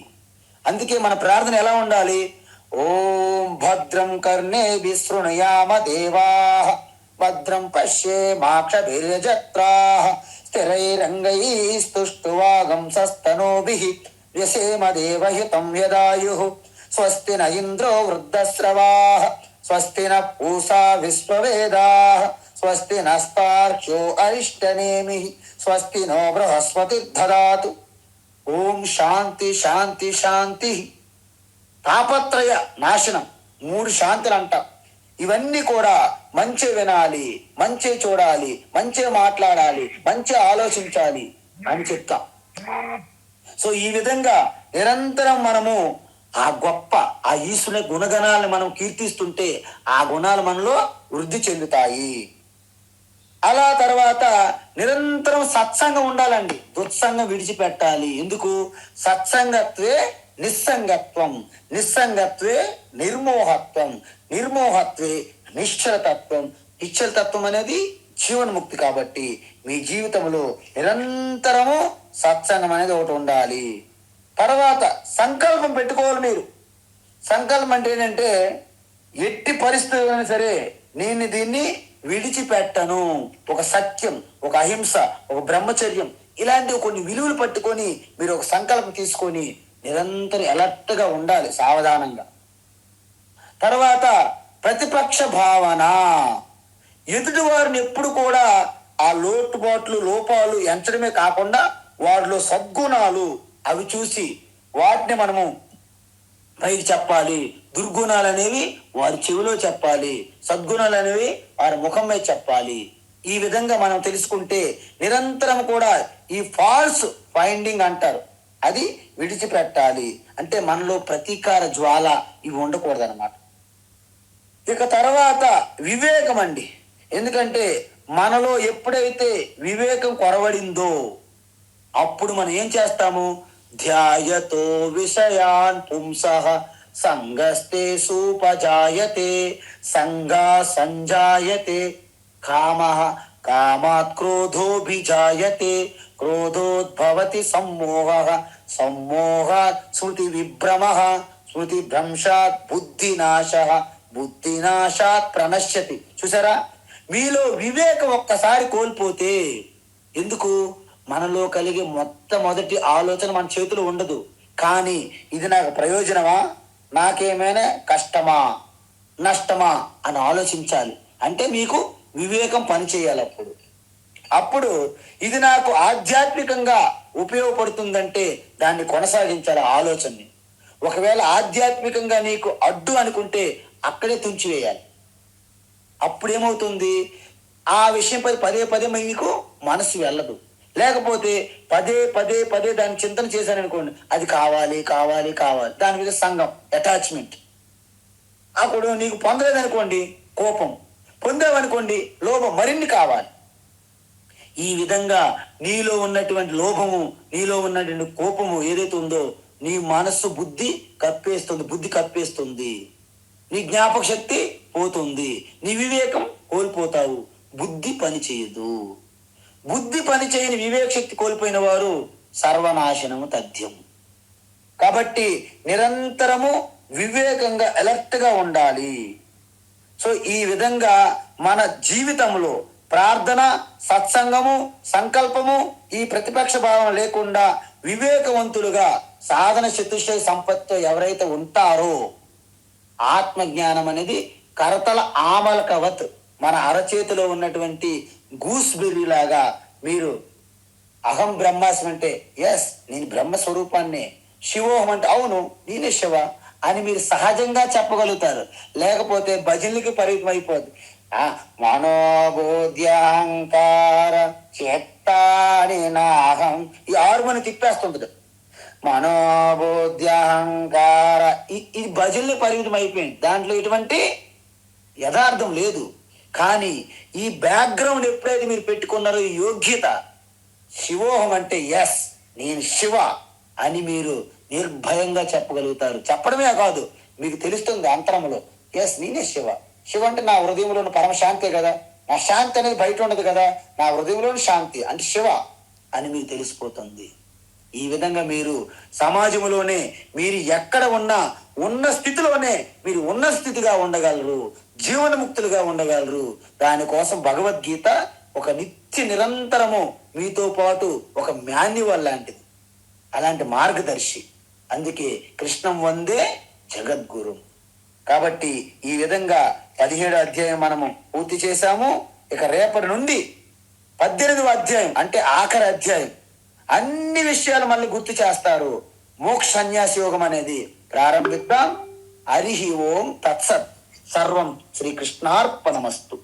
అందుకే మన ప్రార్థన ఎలా ఉండాలి? ఓం భద్రం కర్ణే విశృణుయామ దేవాః, భద్రం పశ్యేమాక్షభిర్యజత్రాః, స్థిరైరంగైస్తుష్టువాగంసస్తనూభిః, వ్యసేమ దేవహితం యదాయుః, స్వస్తి న ఇంద్రో వృద్ధశ్రవాః, స్వస్తి న పూషా విశ్వవేదాః, స్వస్తి నస్తార్క్ష్యో అరిష్టనేమిః, స్వస్తి నో బృహస్పతిర్దదాతు. ఓం శాంతి శాంతి శాంతి. తాపత్రయ నాశనం, 3 శాంతులు అంటాం. ఇవన్నీ కూడా మంచి వినాలి, మంచి చూడాలి, మంచి మాట్లాడాలి, మంచి ఆలోచించాలి అని చెప్తాం. సో ఈ విధంగా నిరంతరం మనము ఆ గొప్ప ఆ ఈశ్వరుని గుణగణాలను మనం కీర్తిస్తుంటే ఆ గుణాలు మనలో వృద్ధి చెందుతాయి. అలా తర్వాత నిరంతరం సత్సంగం ఉండాలండి, దుత్సంగం విడిచిపెట్టాలి. ఎందుకు? సత్సంగత్వే నిస్సంగత్వం, నిస్సంగత్వే నిర్మోహత్వం, నిర్మోహత్వే నిశ్చలతత్వం. నిశ్చలతత్వం అనేది జీవన్ముక్తి. కాబట్టి మీ జీవితంలో నిరంతరము సత్సంగం అనేది ఒకటి ఉండాలి. తర్వాత సంకల్పం పెట్టుకోవాలి మీరు. సంకల్పం అంటే ఏంటంటే, ఎట్టి పరిస్థితులైనా సరే నేను దీన్ని విడిచిపెట్టను. ఒక సత్యం, ఒక అహింస, ఒక బ్రహ్మచర్యం, ఇలాంటివి కొన్ని విలువలు పట్టుకొని మీరు ఒక సంకల్పం తీసుకొని నిరంతరం అలర్ట్గా ఉండాలి, సావధానంగా. తర్వాత ప్రతిపక్ష భావన. ఎదుటి వారిని ఎప్పుడు కూడా ఆ లోటుబాట్లు, లోపాలు ఎంచడమే కాకుండా వారిలో సద్గుణాలు అవి చూసి వాటిని మనము పైకి చెప్పాలి. దుర్గుణాలు అనేవి వారి చెవిలో చెప్పాలి, సద్గుణాలు అనేవి వారి ముఖం మీద చెప్పాలి. ఈ విధంగా మనం తెలుసుకుంటే నిరంతరం కూడా ఈ ఫాల్స్ ఫైండింగ్ అంటారు, అది విడిచిపెట్టాలి. అంటే మనలో ప్రతీకార జ్వాల ఇవి ఉండకూడదు అన్నమాట. ఇక తర్వాత వివేకం అండి. ఎందుకంటే మనలో ఎప్పుడైతే వివేకం కొరవడిందో అప్పుడు మనం ఏం చేస్తాము? ధ్యాయతో విషయాన్ పుంసః సంగస్తే సూపజాయతే, సంగా సంజాయతే కామః, కామాత్ క్రోధోభిజాయతే, క్రోధోద్భవతి సమ్మోహః, సమ్మోహాత్ స్మృతి విభ్రమః, స్మృతి భ్రంశాత్ బుద్ధినాశః, బుద్ధినాశాత్ ప్రణశ్యతి. చూసారా, మీలో వివేకం ఒక్కసారి కోల్పోతే, ఎందుకు? మనలో కలిగే మొట్టమొదటి ఆలోచన మన చేతిలో ఉండదు. కానీ ఇది నాకు ప్రయోజనమా, నాకేమైనా కష్టమా, నష్టమా అని ఆలోచించాలి. అంటే మీకు వివేకం పనిచేయాలి. అప్పుడు ఇది నాకు ఆధ్యాత్మికంగా ఉపయోగపడుతుందంటే దాన్ని కొనసాగించాలి ఆలోచనని. ఒకవేళ ఆధ్యాత్మికంగా నీకు అడ్డు అనుకుంటే అక్కడే తుంచివేయాలి. అప్పుడేమవుతుంది? ఆ విషయంపై పదే పదే మీకు మనసు వెళ్ళదు. లేకపోతే పదే పదే పదే దాన్ని చింతన చేశారనుకోండి, అది కావాలి కావాలి కావాలి, దాని మీద సంఘం, అటాచ్మెంట్. అప్పుడు నీకు పొందలేదనుకోండి కోపం, పొందావనుకోండి లోభం, మరిన్ని కావాలి. ఈ విధంగా నీలో ఉన్నటువంటి లోభము, నీలో ఉన్నటువంటి కోపము ఏదైతే ఉందో నీ మనస్సు బుద్ధి కప్పేస్తుంది. నీ జ్ఞాపక శక్తి పోతుంది, నీ వివేకం కోల్పోతావు, బుద్ధి పని చేయదు. బుద్ధి పని చేయని వివేక శక్తి కోల్పోయిన వారు సర్వనాశనము తథ్యము. కాబట్టి నిరంతరము వివేకంగా అలర్ట్గా ఉండాలి. సో ఈ విధంగా మన జీవితంలో ప్రార్థన, సత్సంగము, సంకల్పము, ఈ ప్రతిపక్ష భావం లేకుండా వివేకవంతులుగా సాధన చతుష్టయ సంపత్తితో ఎవరైతే ఉంటారో ఆత్మజ్ఞానం అనేది కరతల ఆమలకవత్ మన అరచేతిలో ఉన్నటువంటి గూస్ బెర్రీ లాగా మీరు అహం బ్రహ్మాస్మి అంటే ఎస్ నేను బ్రహ్మస్వరూపాన్ని, శివోహం అంటే అవును నేనే శివ అని మీరు సహజంగా చెప్పగలుగుతారు. లేకపోతే భజనలకి పరిమితం అయిపోద్ది. మనోబోధ్యహంకార చేత్తాని నాహం ఈ 6 మనం తిప్పేస్తుంటది. మనోబోధ్యహంకార ఇది భజనలు పరిమితం అయిపోయింది. దాంట్లో ఎటువంటి యథార్థం లేదు. కానీ ఈ బ్యాక్గ్రౌండ్ ఎప్పుడైతే మీరు పెట్టుకున్నారో ఈ యోగ్యత, శివోహం అంటే ఎస్ నేను శివ అని మీరు నిర్భయంగా చెప్పగలుగుతారు. చెప్పడమే కాదు, మీకు తెలుస్తుంది అంతరంలో ఎస్ నేనే శివ. శివ అంటే నా హృదయంలో ఉన్న పరమశాంతే కదా, నా శాంతి అనేది బయట ఉండదు కదా, నా హృదయంలోని శాంతి అంటే శివ అని మీకు తెలిసిపోతుంది. ఈ విధంగా మీరు సమాజంలోనే మీరు ఎక్కడ ఉన్నా ఉన్న స్థితిలోనే మీరు ఉన్న స్థితిగా ఉండగలరు, జీవనముక్తులుగా ఉండగలరు. దానికోసం భగవద్గీత ఒక నిత్య నిరంతరము మీతో పాటు ఒక మాన్యువల్ లాంటిది, అలాంటి మార్గదర్శి. అందుకే కృష్ణం వందే జగద్గురు. కాబట్టి ఈ విధంగా 17వ అధ్యాయం మనము పూర్తి చేశాము. ఇక రేపటి నుండి 18వ అధ్యాయం అంటే ఆఖరి అధ్యాయం, అన్ని విషయాలు మళ్ళీ గుర్తు చేస్తారు. మోక్ష సన్యాస యోగం అనేది ప్రారంభిద్దాం. హరి ఓం తత్సత్. సర్వం శ్రీకృష్ణార్పణమస్తు.